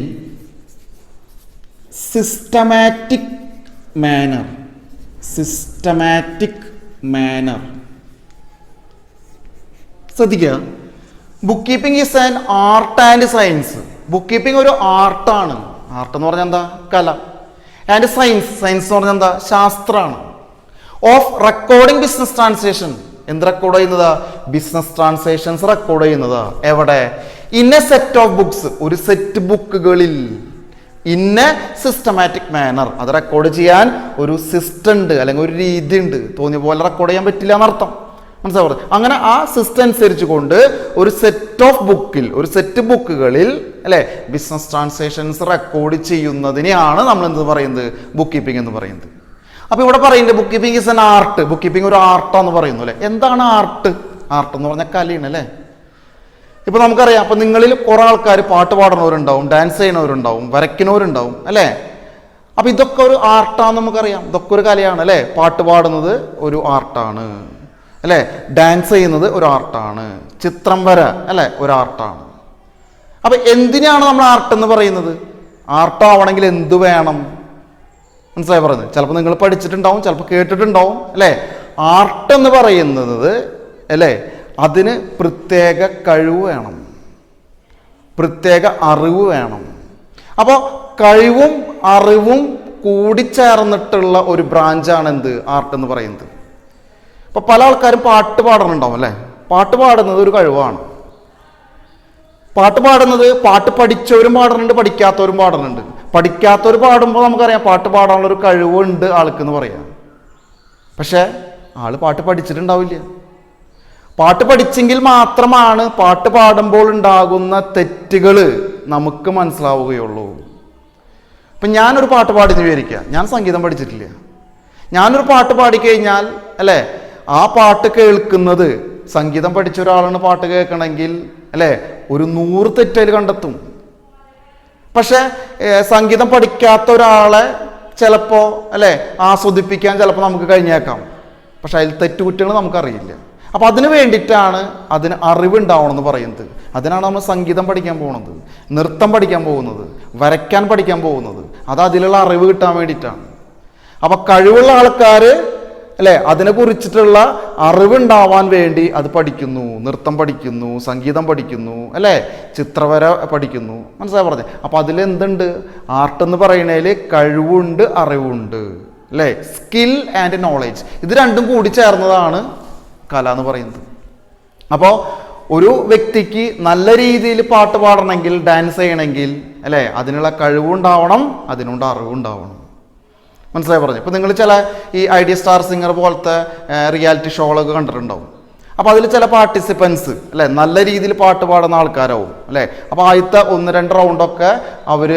systematic manner. ശ്രദ്ധിക്കുക, book keeping is an art and science. Book keeping ഒരു ആർട്ടാണ്. Art എന്ന് പറഞ്ഞാൽ എന്താ, കല. ആൻഡ് സയൻസ് എന്ന് പറഞ്ഞാൽ എന്താ, ശാസ്ത്രമാണ്. Of recording business transaction. എന്ത് റെക്കോർഡ് ചെയ്യുന്നതാ, ബിസിനസ് ട്രാൻസാക്ഷൻസ് റെക്കോർഡ് ചെയ്യുന്നതാ. എവിടെ, in A set of books, ഒരു സെറ്റ് ബുക്കുകളിൽ. ഇൻ എ സിസ്റ്റമാറ്റിക് മാനർ, അത് റെക്കോർഡ് ചെയ്യാൻ ഒരു സിസ്റ്റം ഉണ്ട് അല്ലെങ്കിൽ ഒരു രീതി ഉണ്ട്. തോന്നിയ പോലെ റെക്കോർഡ് ചെയ്യാൻ പറ്റില്ല എന്നർത്ഥം. മനസ്സിലാവുന്നത്. അങ്ങനെ ആ സിസ്റ്റം അനുസരിച്ച് കൊണ്ട് ഒരു സെറ്റ് ഓഫ് ബുക്കിൽ, ഒരു സെറ്റ് ബുക്കുകളിൽ അല്ലെ ബിസിനസ് ട്രാൻസാക്ഷൻസ് റെക്കോർഡ് ചെയ്യുന്നതിനെയാണ് നമ്മൾ എന്ത് പറയുന്നത്, ബുക്ക് കീപ്പിംഗ് എന്ന് പറയുന്നത്. അപ്പോൾ ഇവിടെ പറയുന്നത് book keeping is an art. Book keeping ഒരു ആർട്ടാന്ന് പറയുന്നു അല്ലേ. എന്താണ് ആർട്ട്? ആർട്ട് എന്ന് പറഞ്ഞാൽ കലയാണ് അല്ലേ. ഇപ്പൊ നമുക്കറിയാം, അപ്പൊ നിങ്ങളിൽ കുറെ ആൾക്കാർ പാട്ട് പാടുന്നവരുണ്ടാവും, ഡാൻസ് ചെയ്യുന്നവരുണ്ടാവും, വരയ്ക്കുന്നവരുണ്ടാവും അല്ലേ. അപ്പൊ ഇതൊക്കെ ഒരു ആർട്ടാന്ന് നമുക്കറിയാം. ഇതൊക്കെ ഒരു കലയാണ് അല്ലേ. പാട്ട് പാടുന്നത് ഒരു ആർട്ടാണ് അല്ലേ, ഡാൻസ് ചെയ്യുന്നത് ഒരു ആർട്ടാണ്, ചിത്രം വര അല്ലേ ഒരു ആർട്ടാണ്. അപ്പൊ എന്തിനാണ് നമ്മൾ ആർട്ട് എന്ന് പറയുന്നത്? ആർട്ടാവണമെങ്കിൽ എന്ത് വേണം? മനസ്സിലായി പറയുന്നത്. ചിലപ്പോൾ നിങ്ങൾ പഠിച്ചിട്ടുണ്ടാവും, ചിലപ്പോൾ കേട്ടിട്ടുണ്ടാവും അല്ലേ. ആർട്ട് എന്ന് പറയുന്നത് അല്ലേ, അതിന് പ്രത്യേക കഴിവ് വേണം, പ്രത്യേക അറിവ് വേണം. അപ്പോൾ കഴിവും അറിവും കൂടിച്ചേർന്നിട്ടുള്ള ഒരു ബ്രാഞ്ചാണ് എന്ത്, ആർട്ട് എന്ന് പറയുന്നത്. അപ്പോൾ പല ആൾക്കാരും പാട്ട് പാടുന്നുണ്ടാവും അല്ലേ. പാട്ട് പാടുന്നത് ഒരു കഴിവാണ്. പാട്ട് പാടുന്നത്, പാട്ട് പഠിച്ചവരും പാടുന്നുണ്ട്, പഠിക്കാത്തവരും പാടുന്നുണ്ട്. പഠിക്കാത്തവർ പാടുമ്പോൾ നമുക്കറിയാം പാട്ട് പാടാനുള്ളൊരു കഴിവുണ്ട് ആൾക്കെന്ന് പറയാം. പക്ഷേ ആൾ പാട്ട് പഠിച്ചിട്ടുണ്ടാവില്ല. പാട്ട് പഠിച്ചെങ്കിൽ മാത്രമാണ് പാട്ട് പാടുമ്പോൾ ഉണ്ടാകുന്ന തെറ്റുകൾ നമുക്ക് മനസ്സിലാവുകയുള്ളൂ. ഇപ്പം ഞാനൊരു പാട്ട് പാടിന്ന് വിചാരിക്കുക, ഞാൻ സംഗീതം പഠിച്ചിട്ടില്ല. ഞാനൊരു പാട്ട് പാടിക്കഴിഞ്ഞാൽ അല്ലേ, ആ പാട്ട് കേൾക്കുന്നത്, സംഗീതം പഠിച്ച ഒരാളാണ് പാട്ട് കേൾക്കണമെങ്കിൽ അല്ലേ ഒരു 100 തെറ്റൽ കണ്ടെത്തും. പക്ഷെ സംഗീതം പഠിക്കാത്ത ഒരാളെ ചിലപ്പോൾ അല്ലേ ആസ്വദിപ്പിക്കാൻ ചിലപ്പോൾ നമുക്ക് കഴിഞ്ഞേക്കാം. പക്ഷെ അതിൽ തെറ്റുകുറ്റങ്ങൾ നമുക്കറിയില്ല. അപ്പം അതിന് വേണ്ടിയിട്ടാണ് അതിന് അറിവുണ്ടാവണം എന്ന് പറയുന്നത്. അതിനാണ് നമ്മൾ സംഗീതം പഠിക്കാൻ പോകുന്നത്, നൃത്തം പഠിക്കാൻ പോകുന്നത്, വരയ്ക്കാൻ പഠിക്കാൻ പോകുന്നത്. അത് അതിലുള്ള അറിവ് കിട്ടാൻ വേണ്ടിയിട്ടാണ്. അപ്പം കഴിവുള്ള ആൾക്കാർ അല്ലേ അതിനെക്കുറിച്ചിട്ടുള്ള അറിവുണ്ടാവാൻ വേണ്ടി അത് പഠിക്കുന്നു, നൃത്തം പഠിക്കുന്നു, സംഗീതം പഠിക്കുന്നു അല്ലേ, ചിത്രവര പഠിക്കുന്നു. മനസ്സിലായി പറഞ്ഞത്. അപ്പം അതിലെന്തുണ്ട്, ആർട്ട് എന്ന് പറയുന്നതിൽ കഴിവുണ്ട്, അറിവുണ്ട് അല്ലേ. സ്കിൽ ആൻഡ് നോളേജ്, ഇത് രണ്ടും കൂടി ചേർന്നതാണ് കല എന്ന് പറയുന്നത്. അപ്പോൾ ഒരു വ്യക്തിക്ക് നല്ല രീതിയിൽ പാട്ട് പാടണമെങ്കിൽ, ഡാൻസ് ചെയ്യണമെങ്കിൽ അല്ലേ, അതിനുള്ള കഴിവുണ്ടാവണം, അതിനുള്ള അറിവുണ്ടാവണം. മനസ്സിലായി പറഞ്ഞു. ഇപ്പം നിങ്ങൾ ചില ഈ ഐഡിയ സ്റ്റാർ സിംഗർ പോലത്തെ റിയാലിറ്റി ഷോകളൊക്കെ കണ്ടിട്ടുണ്ടാവും. അപ്പോൾ അതിൽ ചില പാർട്ടിസിപ്പൻസ് അല്ലേ നല്ല രീതിയിൽ പാട്ട് പാടുന്ന ആൾക്കാരാവും അല്ലേ. അപ്പോൾ ആദ്യത്തെ 1-2 റൗണ്ടൊക്കെ അവർ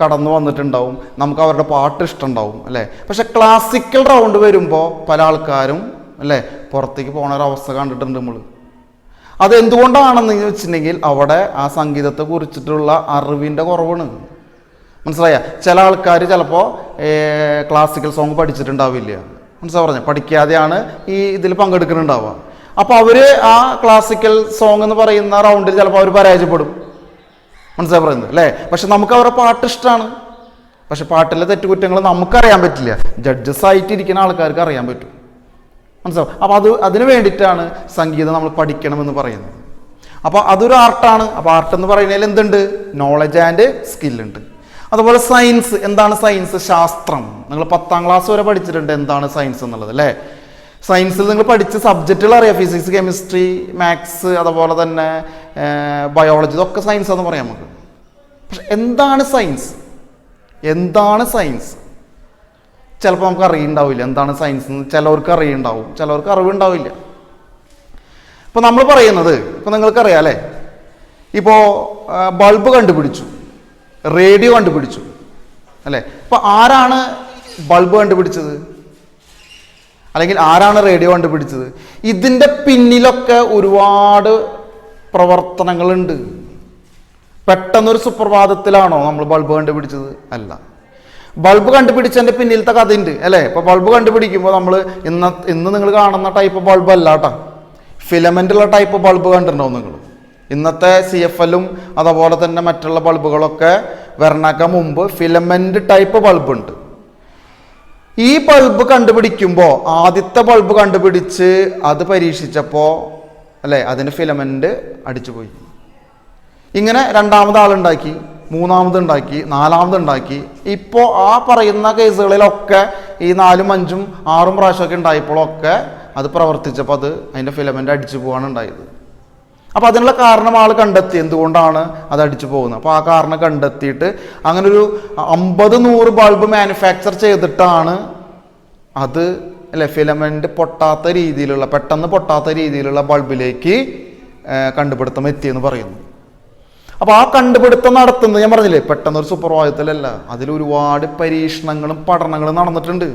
കടന്നു വന്നിട്ടുണ്ടാവും, നമുക്ക് അവരുടെ പാട്ട് ഇഷ്ടമുണ്ടാവും അല്ലേ. പക്ഷെ ക്ലാസിക്കൽ റൗണ്ട് വരുമ്പോൾ പല ആൾക്കാരും അല്ലേ പുറത്തേക്ക് പോണ ഒരു അവസ്ഥ കണ്ടിട്ടുണ്ട് നമ്മൾ. അതെന്തുകൊണ്ടാണെന്ന് വെച്ചിട്ടുണ്ടെങ്കിൽ അവിടെ ആ സംഗീതത്തെ കുറിച്ചിട്ടുള്ള അറിവിൻ്റെ കുറവാണ്. മനസ്സിലായ? ചില ആൾക്കാർ ചിലപ്പോൾ ക്ലാസിക്കൽ സോങ് പഠിച്ചിട്ടുണ്ടാവില്ല. മനസ്സിലായി പറഞ്ഞത്? പഠിക്കാതെയാണ് ഈ ഇതിൽ പങ്കെടുക്കുന്നുണ്ടാവുക. അപ്പോൾ അവർ ആ ക്ലാസിക്കൽ സോങ് എന്ന് പറയുന്ന റൗണ്ടിൽ ചിലപ്പോൾ അവർ പരാജയപ്പെടും. മനസ്സിലായി പറയുന്നത് അല്ലേ. പക്ഷെ നമുക്ക് അവരുടെ പാട്ട് ഇഷ്ടമാണ്. പക്ഷെ പാട്ടിലെ തെറ്റുകുറ്റങ്ങൾ നമുക്കറിയാൻ പറ്റില്ല, ജഡ്ജസ് ആയിട്ടിരിക്കുന്ന ആൾക്കാർക്ക് അറിയാൻ പറ്റും. മനസ്സിലാവും? അപ്പോൾ അതിന് വേണ്ടിയിട്ടാണ് സംഗീതം നമ്മൾ പഠിക്കണമെന്ന് പറയുന്നത്. അപ്പോൾ അതൊരു ആർട്ടാണ്. അപ്പോൾ ആർട്ട് എന്ന് പറയുന്നതിൽ എന്തുണ്ട്? നോളജ് ആൻഡ് സ്കില്ലുണ്ട്. അതുപോലെ സയൻസ്. എന്താണ് സയൻസ്? ശാസ്ത്രം. നിങ്ങൾ 10ാം ക്ലാസ് വരെ പഠിച്ചിട്ടുണ്ട് എന്താണ് സയൻസ് എന്നുള്ളത് അല്ലേ. സയൻസിൽ നിങ്ങൾ പഠിച്ച സബ്ജക്റ്റുകൾ അറിയാം, ഫിസിക്സ്, കെമിസ്ട്രി, മാത്സ്, അതുപോലെ തന്നെ ബയോളജി, ഇതൊക്കെ സയൻസ് എന്ന് പറയാം നമുക്ക്. പക്ഷെ എന്താണ് സയൻസ്? എന്താണ് സയൻസ്? ചിലപ്പോൾ നമുക്ക് അറിയുണ്ടാവില്ല എന്താണ് സയൻസ് എന്ന്. ചിലവർക്ക് അറിയുണ്ടാവും, ചിലവർക്ക് അറിവുണ്ടാവില്ല. ഇപ്പോൾ നമ്മൾ പറയുന്നത്, ഇപ്പോൾ നിങ്ങൾക്കറിയാം അല്ലേ, ഇപ്പോൾ ബൾബ് കണ്ടുപിടിച്ചു, റേഡിയോ കണ്ടുപിടിച്ചു അല്ലേ. ഇപ്പോൾ ആരാണ് ബൾബ് കണ്ടുപിടിച്ചത്? അല്ലെങ്കിൽ ആരാണ് റേഡിയോ കണ്ടുപിടിച്ചത്? ഇതിൻ്റെ പിന്നിലൊക്കെ ഒരുപാട് പ്രവർത്തനങ്ങളുണ്ട്. പെട്ടെന്നൊരു സുപ്രഭാതത്തിലാണോ നമ്മൾ ബൾബ് കണ്ടുപിടിച്ചത്? അല്ല. ബൾബ് കണ്ടുപിടിച്ചതിൻ്റെ പിന്നിലത്തെ കഥയുണ്ട് അല്ലേ. ഇപ്പോൾ ബൾബ് കണ്ടുപിടിക്കുമ്പോൾ നമ്മൾ ഇന്ന് നിങ്ങൾ കാണുന്ന ടൈപ്പ് ബൾബ് അല്ല കേട്ടോ, ഫിലമെൻ്റുള്ള ടൈപ്പ് ബൾബ് കണ്ടിട്ടുണ്ടാവും നിങ്ങൾ. ഇന്നത്തെ CFL-ഉം അതുപോലെ തന്നെ മറ്റുള്ള ബൾബുകളൊക്കെ വരണേക്കാൾ മുമ്പ് ഫിലമെൻ്റ് ടൈപ്പ് ബൾബുണ്ട്. ഈ ബൾബ് കണ്ടുപിടിക്കുമ്പോൾ ആദ്യത്തെ ബൾബ് കണ്ടുപിടിച്ച് അത് പരീക്ഷിച്ചപ്പോൾ അല്ലേ അതിന് ഫിലമെൻ്റ് അടിച്ചുപോയി. ഇങ്ങനെ രണ്ടാമത് ആളുണ്ടാക്കി, മൂന്നാമതുണ്ടാക്കി, നാലാമതുണ്ടാക്കി. ഇപ്പോൾ ആ പറയുന്ന കേസുകളിലൊക്കെ ഈ 4, 5, 6 പ്രാവശ്യമൊക്കെ ഉണ്ടായപ്പോഴൊക്കെ അത് പ്രവർത്തിച്ചപ്പോൾ അതിൻ്റെ ഫിലമെൻ്റ് അടിച്ചു പോവാണ് ഉണ്ടായത്. അപ്പോൾ അതിനുള്ള കാരണം ആൾ കണ്ടെത്തി, എന്തുകൊണ്ടാണ് അത് അടിച്ചു പോകുന്നത്. അപ്പോൾ ആ കാരണം കണ്ടെത്തിയിട്ട് അങ്ങനെ ഒരു 50-100 ബൾബ് മാനുഫാക്ചർ ചെയ്തിട്ടാണ് അത് അല്ലേ ഫിലമെൻ്റ് പൊട്ടാത്ത രീതിയിലുള്ള, പെട്ടെന്ന് പൊട്ടാത്ത രീതിയിലുള്ള ബൾബിലേക്ക് കണ്ടുപിടുത്തം എത്തിയെന്ന് പറയുന്നു. അപ്പോൾ ആ കണ്ടുപിടുത്തം നടത്തുന്നത് ഞാൻ പറഞ്ഞില്ലേ പെട്ടെന്നൊരു സുപ്രഭാതത്തിലല്ല, അതിലൊരുപാട് പരീക്ഷണങ്ങളും പഠനങ്ങളും നടന്നിട്ടുണ്ട്.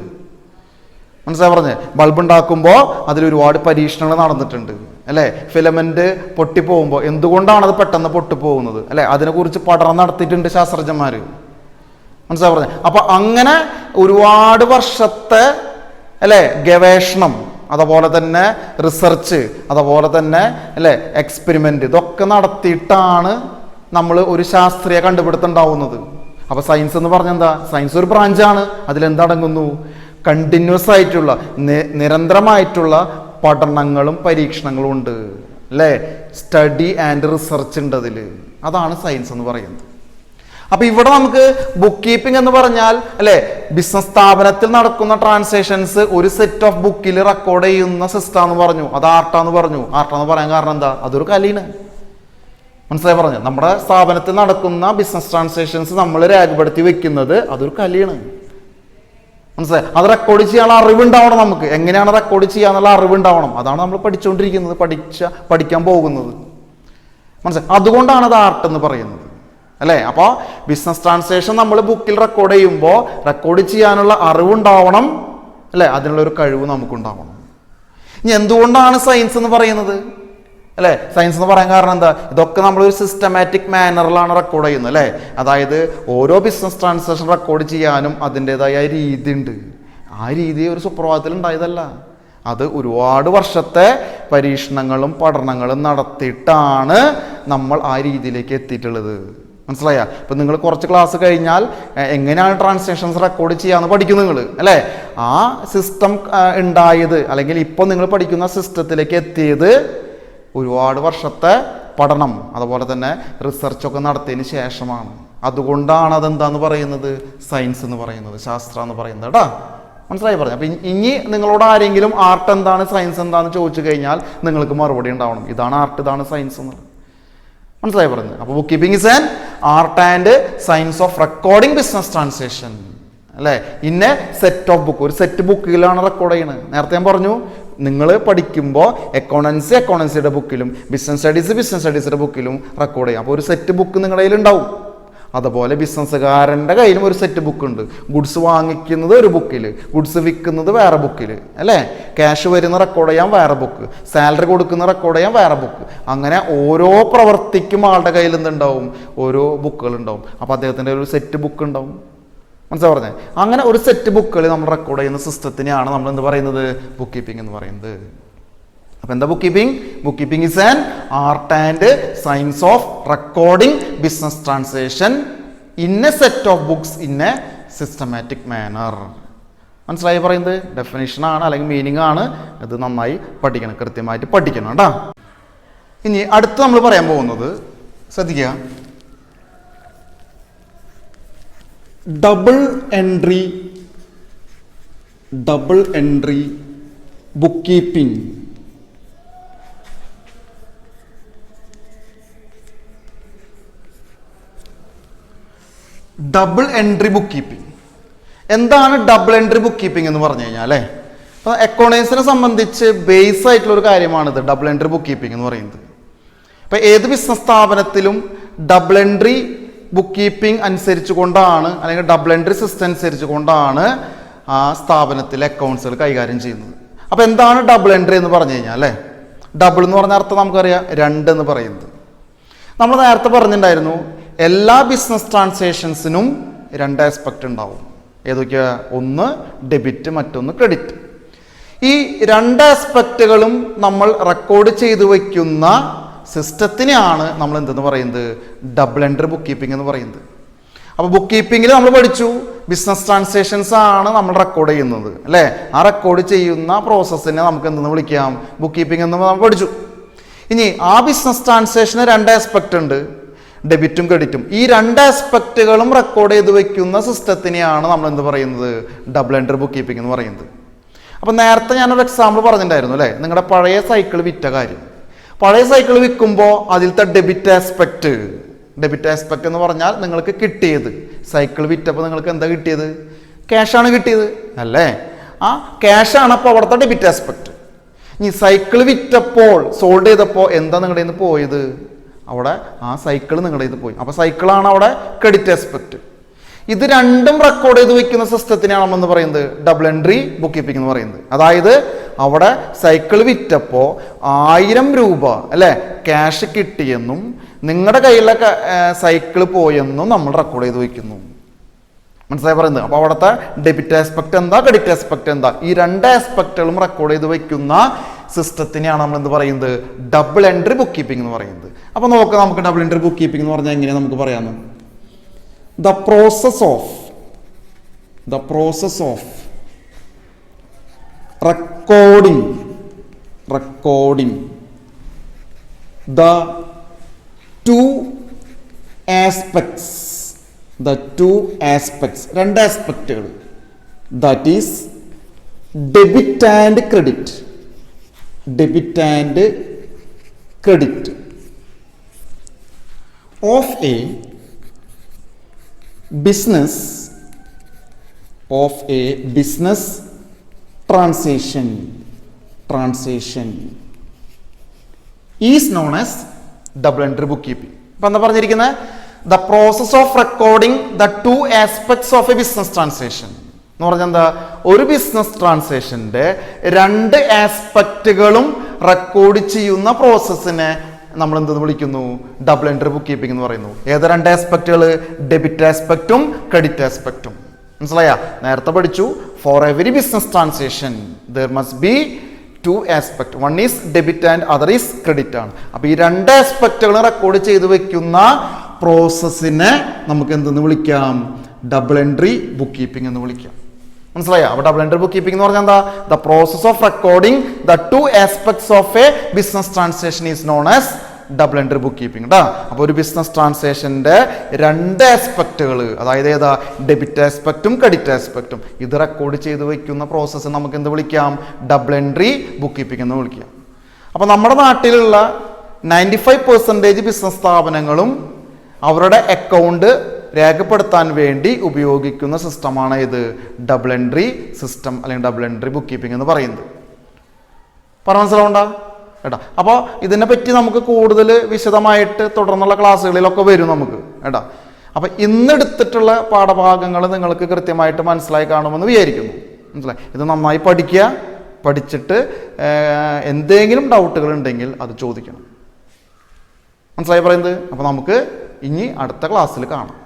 മനസ്സിലായി പറഞ്ഞേ? ബൾബ് ഉണ്ടാക്കുമ്പോൾ അതിലൊരുപാട് പരീക്ഷണങ്ങൾ നടന്നിട്ടുണ്ട് അല്ലേ. ഫിലമെൻ്റ് പൊട്ടിപ്പോകുമ്പോൾ എന്തുകൊണ്ടാണ് അത് പെട്ടെന്ന് പൊട്ടിപ്പോകുന്നത് അല്ലേ, അതിനെക്കുറിച്ച് പഠനം നടത്തിയിട്ടുണ്ട് ശാസ്ത്രജ്ഞന്മാർ. മനസ്സിലായി പറഞ്ഞേ? അപ്പോൾ അങ്ങനെ ഒരുപാട് വർഷത്തെ അല്ലേ ഗവേഷണം, അതുപോലെ തന്നെ റിസർച്ച്, അതുപോലെ തന്നെ അല്ലേ എക്സ്പെരിമെൻ്റ്, ഇതൊക്കെ നടത്തിയിട്ടാണ് നമ്മൾ ഒരു ശാസ്ത്രീയ കണ്ടുപിടുത്തം ഉണ്ടാവുന്നത്. അപ്പോൾ സയൻസ് എന്ന് പറഞ്ഞാൽ എന്താ? സയൻസ് ഒരു ബ്രാഞ്ചാണ്. അതിലെന്തടങ്ങുന്നു? കണ്ടിന്യൂസ് ആയിട്ടുള്ള നിരന്തരമായിട്ടുള്ള പഠനങ്ങളും പരീക്ഷണങ്ങളും ഉണ്ട് അല്ലേ. സ്റ്റഡി ആൻഡ് റിസർച്ച് ഉണ്ട് അതിൽ. അതാണ് സയൻസ് എന്ന് പറയുന്നത്. അപ്പോൾ ഇവിടെ നമുക്ക് ബുക്ക് കീപ്പിംഗ് എന്ന് പറഞ്ഞാൽ അല്ലേ ബിസിനസ് സ്ഥാപനത്തിൽ നടക്കുന്ന ട്രാൻസാക്ഷൻസ് ഒരു സെറ്റ് ഓഫ് ബുക്കിൽ റെക്കോർഡ് ചെയ്യുന്ന സിസ്റ്റം എന്ന് പറഞ്ഞു. അത് ആർട്ടാന്ന് പറഞ്ഞു. ആർട്ടാന്ന് പറയാൻ കാരണം എന്താ? അതൊരു കലയാണ്. മനസ്സിലായി പറഞ്ഞു? നമ്മുടെ സ്ഥാപനത്തിൽ നടക്കുന്ന ബിസിനസ് ട്രാൻസാക്ഷൻസ് നമ്മൾ രേഖപ്പെടുത്തി വെക്കുന്നത് അതൊരു കലയാണ്. മനസ്സിലായി? അത് റെക്കോർഡ് ചെയ്യാനുള്ള അറിവുണ്ടാവണം നമുക്ക്. എങ്ങനെയാണ് റെക്കോർഡ് ചെയ്യാന്നുള്ള അറിവുണ്ടാവണം. അതാണ് നമ്മൾ പഠിച്ചുകൊണ്ടിരിക്കുന്നത്, പഠിക്കാൻ പോകുന്നത്. മനസ്സിലായി? അതുകൊണ്ടാണ് അത് ആർട്ട് എന്ന് പറയുന്നത് അല്ലേ. അപ്പോൾ ബിസിനസ് ട്രാൻസാക്ഷൻ നമ്മൾ ബുക്കിൽ റെക്കോർഡ് ചെയ്യുമ്പോൾ റെക്കോർഡ് ചെയ്യാനുള്ള അറിവുണ്ടാവണം അല്ലേ, അതിനുള്ളൊരു കഴിവ് നമുക്കുണ്ടാവണം. ഇനി എന്തുകൊണ്ടാണ് സയൻസ് എന്ന് പറയുന്നത് അല്ലേ? സയൻസ് എന്ന് പറയാൻ കാരണം എന്താ? ഇതൊക്കെ നമ്മളൊരു സിസ്റ്റമാറ്റിക് മാനറിലാണ് റെക്കോർഡ് ചെയ്യുന്നത് അല്ലേ. അതായത് ഓരോ ബിസിനസ് ട്രാൻസാക്ഷൻ റെക്കോർഡ് ചെയ്യാനും അതിൻ്റെതായ രീതി ഉണ്ട്. ആ രീതി ഒരു സുപ്രഭാതത്തിൽ ഉണ്ടായതല്ല. അത് ഒരുപാട് വർഷത്തെ പരീക്ഷണങ്ങളും പഠനങ്ങളും നടത്തിയിട്ടാണ് നമ്മൾ ആ രീതിയിലേക്ക് എത്തിയിട്ടുള്ളത്. മനസ്സിലായ? ഇപ്പം നിങ്ങൾ കുറച്ച് ക്ലാസ് കഴിഞ്ഞാൽ എങ്ങനെയാണ് ട്രാൻസാക്ഷൻസ് റെക്കോർഡ് ചെയ്യാമെന്ന് പഠിക്കും നിങ്ങൾ അല്ലേ. ആ സിസ്റ്റം ഉണ്ടായത് അല്ലെങ്കിൽ ഇപ്പോൾ നിങ്ങൾ പഠിക്കുന്ന സിസ്റ്റത്തിലേക്ക് എത്തിയത് ഒരുപാട് വർഷത്തെ പഠനം അതുപോലെ തന്നെ റിസർച്ചൊക്കെ നടത്തിയതിന് ശേഷമാണ്. അതുകൊണ്ടാണ് അതെന്താന്ന് പറയുന്നത്? സയൻസ് എന്ന് പറയുന്നത്, ശാസ്ത്രം എന്ന് പറയുന്നത് കേട്ടോ. മനസ്സിലായി പറഞ്ഞു. അപ്പം ഇനി നിങ്ങളോട് ആരെങ്കിലും ആർട്ട് എന്താണ് സയൻസ് എന്താണെന്ന് ചോദിച്ചു കഴിഞ്ഞാൽ നിങ്ങൾക്ക് മറുപടി ഉണ്ടാവണം, ഇതാണ് ആർട്ട് ഇതാണ് സയൻസ് എന്ന്. മനസ്സിലായി പറഞ്ഞു. അപ്പോൾ book keeping is an art and science of recording business transaction അല്ലേ. ഇന്ന സെറ്റ് ഓഫ് ബുക്ക്, ഒരു സെറ്റ് ബുക്കിലാണ് റെക്കോർഡ് ചെയ്യുന്നത്. നേരത്തെ ഞാൻ പറഞ്ഞു, നിങ്ങൾ പഠിക്കുമ്പോൾ അക്കൗണ്ടൻസിയുടെ ബുക്കിലും ബിസിനസ് സ്റ്റഡീസിൻ്റെ ബുക്കിലും റെക്കോർഡ് ചെയ്യും. അപ്പോൾ ഒരു സെറ്റ് ബുക്ക് നിങ്ങളുടെ കയ്യിൽ ഉണ്ടാവും. അതുപോലെ ബിസിനസ്സുകാരൻ്റെ കയ്യിലും ഒരു സെറ്റ് ബുക്ക് ഉണ്ട്. ഗുഡ്സ് വാങ്ങിക്കുന്നത് ഒരു ബുക്കിൽ, ഗുഡ്സ് വിൽക്കുന്നത് വേറെ ബുക്കിൽ അല്ലേ. ക്യാഷ് വരുന്ന റെക്കോർഡ് ചെയ്യാൻ വേറെ ബുക്ക്, സാലറി കൊടുക്കുന്ന റെക്കോർഡ് ചെയ്യാൻ വേറെ ബുക്ക്. അങ്ങനെ ഓരോ പ്രവർത്തിക്കും ആളുടെ കയ്യിൽ എന്തുണ്ടാവും, ഓരോ ബുക്കുകൾ ഉണ്ടാവും. അപ്പോൾ അദ്ദേഹത്തിൻ്റെ ഒരു സെറ്റ് ബുക്ക് ഉണ്ടാവും. മനസ്സിലായി പറഞ്ഞേ. അങ്ങനെ ഒരു സെറ്റ് ബുക്കുകൾ നമ്മൾ റെക്കോർഡ് ചെയ്യുന്ന സിസ്റ്റത്തിനെയാണ് നമ്മൾ എന്ത് പറയുന്നത്, ബുക്ക് കീപ്പിംഗ് എന്ന് പറയുന്നത്. അപ്പം എന്താ book keeping? Book keeping is an art and science of recording business transaction in A set of books in A systematic manor. മനസ്സിലായി പറയുന്നത്? ഡെഫിനേഷനാണ് അല്ലെങ്കിൽ മീനിങ് ആണ്. ഇത് നന്നായി പഠിക്കണം, കൃത്യമായിട്ട് പഠിക്കണം കേട്ടോ. ഇനി അടുത്ത് നമ്മൾ പറയാൻ പോകുന്നത് ശ്രദ്ധിക്കുക, double entry book keeping. Double entry book keeping എന്താണ്? ഡബിൾ എൻട്രി ബുക്ക് കീപ്പിംഗ് എന്ന് പറഞ്ഞു കഴിഞ്ഞാൽ അല്ലേ, അപ്പോൾ അക്കൗണ്ടൻസിനെ സംബന്ധിച്ച് ബേസ് ആയിട്ടുള്ള ഒരു കാര്യമാണിത്, ഡബിൾ എൻട്രി ബുക്ക് കീപ്പിംഗ് എന്ന് പറയുന്നത്. ഇപ്പോൾ ഏത് ബിസിനസ് സ്ഥാപനത്തിലും ഡബിൾ എൻട്രി ബുക്ക് കീപ്പിംഗ് അനുസരിച്ച് കൊണ്ടാണ്, അല്ലെങ്കിൽ ഡബിൾ എൻട്രി സിസ്റ്റം അനുസരിച്ച് കൊണ്ടാണ് ആ സ്ഥാപനത്തിലെ അക്കൗണ്ട്സുകൾ കൈകാര്യം ചെയ്യുന്നത്. അപ്പോൾ എന്താണ് ഡബിൾ എൻട്രി എന്ന് പറഞ്ഞു കഴിഞ്ഞാൽ അല്ലേ, ഡബിൾ എന്ന് പറഞ്ഞ അർത്ഥം നമുക്കറിയാം, രണ്ട് എന്ന് പറയുന്നത്. നമ്മൾ നേരത്തെ പറഞ്ഞിട്ടുണ്ടായിരുന്നു, എല്ലാ ബിസിനസ് ട്രാൻസാക്ഷൻസിനും രണ്ട് ആസ്പെക്റ്റ് ഉണ്ടാവും. ഏതൊക്കെയാ? ഒന്ന് ഡെബിറ്റ്, മറ്റൊന്ന് ക്രെഡിറ്റ്. ഈ രണ്ട് ആസ്പെക്റ്റുകളും നമ്മൾ റെക്കോർഡ് ചെയ്തു വയ്ക്കുന്ന സിസ്റ്റത്തിനെയാണ് നമ്മൾ എന്തെന്ന് പറയുന്നത്, ഡബിൾ എൻട്രി ബുക്ക് കീപ്പിംഗ് എന്ന് പറയുന്നത്. അപ്പോൾ ബുക്ക് കീപ്പിങ്ങിൽ നമ്മൾ പഠിച്ചു, ബിസിനസ് ട്രാൻസാക്ഷൻസ് ആണ് നമ്മൾ റെക്കോർഡ് ചെയ്യുന്നത് അല്ലേ. ആ റെക്കോർഡ് ചെയ്യുന്ന പ്രോസസ്സിനെ നമുക്ക് എന്തെന്ന് വിളിക്കാം, ബുക്ക് കീപ്പിംഗ് എന്ന് നമ്മൾ പഠിച്ചു. ഇനി ആ ബിസിനസ് ട്രാൻസാക്ഷന് രണ്ട് ആസ്പെക്റ്റ് ഉണ്ട്, ഡെബിറ്റും ക്രെഡിറ്റും. ഈ രണ്ട് ആസ്പെക്റ്റുകളും റെക്കോർഡ് ചെയ്ത് വെക്കുന്ന സിസ്റ്റത്തിനെയാണ് നമ്മൾ എന്ത് പറയുന്നത്, ഡബിൾ എൻട്രി ബുക്ക് കീപ്പിംഗ് എന്ന് പറയുന്നത്. അപ്പം നേരത്തെ ഞാനൊരു എക്സാമ്പിൾ പറഞ്ഞിട്ടുണ്ടായിരുന്നു അല്ലേ, നിങ്ങളുടെ പഴയ സൈക്കിൾ വിറ്റ കാര്യം. പഴയ സൈക്കിൾ വിൽക്കുമ്പോൾ അതിലത്തെ ഡെബിറ്റ് ആസ്പെക്റ്റ് എന്ന് പറഞ്ഞാൽ നിങ്ങൾക്ക് കിട്ടിയത്, സൈക്കിൾ വിറ്റപ്പോൾ നിങ്ങൾക്ക് എന്താ കിട്ടിയത്, ക്യാഷാണ് കിട്ടിയത് അല്ലേ. ആ ക്യാഷാണ് അപ്പോൾ അവിടുത്തെ ഡെബിറ്റ് ആസ്പെക്റ്റ്. ഇനി സൈക്കിൾ വിറ്റപ്പോൾ, സോൾഡ് ചെയ്തപ്പോൾ എന്താ നിങ്ങളുടെ നിന്ന് പോയത്, അവിടെ ആ സൈക്കിൾ നിങ്ങളുടെ ഇത് പോയി. അപ്പോൾ സൈക്കിളാണ് അവിടെ ക്രെഡിറ്റ് ആസ്പെക്റ്റ്. ഇത് രണ്ടും റെക്കോർഡ് ചെയ്ത് വെക്കുന്ന സിസ്റ്റത്തിനാണ് നമ്മൾ എന്ന് പറയുന്നത് ഡബിൾ എൻട്രി ബുക്ക് കീപ്പിംഗ് എന്ന് പറയുന്നത്. അതായത് അവിടെ സൈക്കിൾ വിറ്റപ്പോൾ 1000 രൂപ അല്ലേ ക്യാഷ് കിട്ടിയെന്നും നിങ്ങളുടെ കയ്യിലെ സൈക്കിൾ പോയെന്നും നമ്മൾ റെക്കോർഡ് ചെയ്ത് വെക്കുന്നു. മനസ്സിലായി പറയുന്നത്? അപ്പോൾ അവിടുത്തെ ഡെബിറ്റ് ആസ്പെക്ട് എന്താ, ക്രെഡിറ്റ് ആസ്പെക്ട് എന്താ, ഈ രണ്ട് ആസ്പെക്റ്റുകളും റെക്കോർഡ് ചെയ്ത് വെക്കുന്ന സിസ്റ്റത്തിനെയാണ് നമ്മൾ എന്ത് പറയുന്നത്, ഡബിൾ എൻട്രി ബുക്ക് കീപ്പിംഗ് എന്ന് പറയുന്നത്. അപ്പോൾ നോക്കാം, നമുക്ക് ഡബിൾ എൻട്രി ബുക്ക് കീപ്പിംഗ് എന്ന് പറഞ്ഞാൽ എങ്ങനെയാണ് നമുക്ക് പറയാമെന്ന്. The process of recording the two aspects രണ്ട് ആസ്പെക്റ്റുകൾ, that is debit and credit of a business transaction is known as double entry bookkeeping. ഇപ്പം എന്താ പറഞ്ഞിരിക്കുന്നത്, the process of recording the two aspects of a business transaction എന്ന് പറഞ്ഞാൽ എന്താ, ഒരു business ട്രാൻസാക്ഷൻ്റെ രണ്ട് ആസ്പെക്റ്റുകളും record ചെയ്യുന്ന പ്രോസസ്സിനെ നമ്മൾ എന്തെന്ന് വിളിക്കുന്നു, ഡബിൾ എൻട്രി ബുക്ക് കീപ്പിംഗ് എന്ന് പറയുന്നു. ഏത് രണ്ട് ആസ്പെക്റ്റുകൾ, ഡെബിറ്റ് ആസ്പെക്റ്റും ക്രെഡിറ്റ് ആസ്പെക്റ്റും. മനസ്സിലായ? നേരത്തെ പഠിച്ചു, for every business transaction there must be two aspect, one is debit and other is credit ആണ്. അപ്പോൾ ഈ രണ്ട് ആസ്പെക്റ്റുകളും റെക്കോർഡ് ചെയ്ത് വെക്കുന്ന പ്രോസസ്സിനെ നമുക്ക് എന്തെന്ന് വിളിക്കാം, ഡബിൾ എൻട്രി ബുക്ക് കീപ്പിംഗ് എന്ന് വിളിക്കാം. മനസ്സിലായോ? അപ്പോൾ ഡബിൾ എൻട്രി ബുക്ക് കീപ്പിംഗ് എന്ന് പറഞ്ഞാൽ എന്താ, the process of recording the two aspects of a business transaction is known as double entry book keeping കേട്ടോ. അപ്പോൾ ഒരു ബിസിനസ് ട്രാൻസാക്ഷൻ്റെ രണ്ട് ആസ്പെക്റ്റുകൾ, അതായത് ഏതാ, ഡെബിറ്റ് ആസ്പെക്റ്റും ക്രെഡിറ്റ് ആസ്പെക്റ്റും, ഇത് റെക്കോർഡ് ചെയ്ത് വയ്ക്കുന്ന പ്രോസസ്സ് നമുക്ക് എന്ത് വിളിക്കാം, ഡബിൾ എൻട്രി ബുക്ക് കീപ്പിംഗ് എന്ന് വിളിക്കാം. അപ്പോൾ നമ്മുടെ നാട്ടിലുള്ള 95% ബിസിനസ് സ്ഥാപനങ്ങളും അവരുടെ അക്കൗണ്ട് രേഖപ്പെടുത്താൻ വേണ്ടി ഉപയോഗിക്കുന്ന സിസ്റ്റമാണ് ഇത് ഡബിൾ എൻട്രി സിസ്റ്റം അല്ലെങ്കിൽ ഡബിൾ എൻട്രി ബുക്ക് കീപ്പിംഗ് എന്ന് പറയുന്നത്. പറഞ്ഞ മനസ്സിലാവണ്ട കേട്ടോ. അപ്പോൾ ഇതിനെപ്പറ്റി നമുക്ക് കൂടുതൽ വിശദമായിട്ട് തുടർന്നുള്ള ക്ലാസ്സുകളിലൊക്കെ വരും നമുക്ക് കേട്ടോ. അപ്പോൾ ഇന്നെടുത്തിട്ടുള്ള പാഠഭാഗങ്ങൾ നിങ്ങൾക്ക് കൃത്യമായിട്ട് മനസ്സിലായി കാണുമെന്ന് വിചാരിക്കുന്നു. മനസ്സിലായി? ഇത് നന്നായി പഠിക്കുക. പഠിച്ചിട്ട് എന്തെങ്കിലും ഡൗട്ടുകൾ ഉണ്ടെങ്കിൽ അത് ചോദിക്കണം. മനസ്സിലായി പറയുന്നത്? അപ്പോൾ നമുക്ക് ഇനി അടുത്ത ക്ലാസ്സിൽ കാണാം.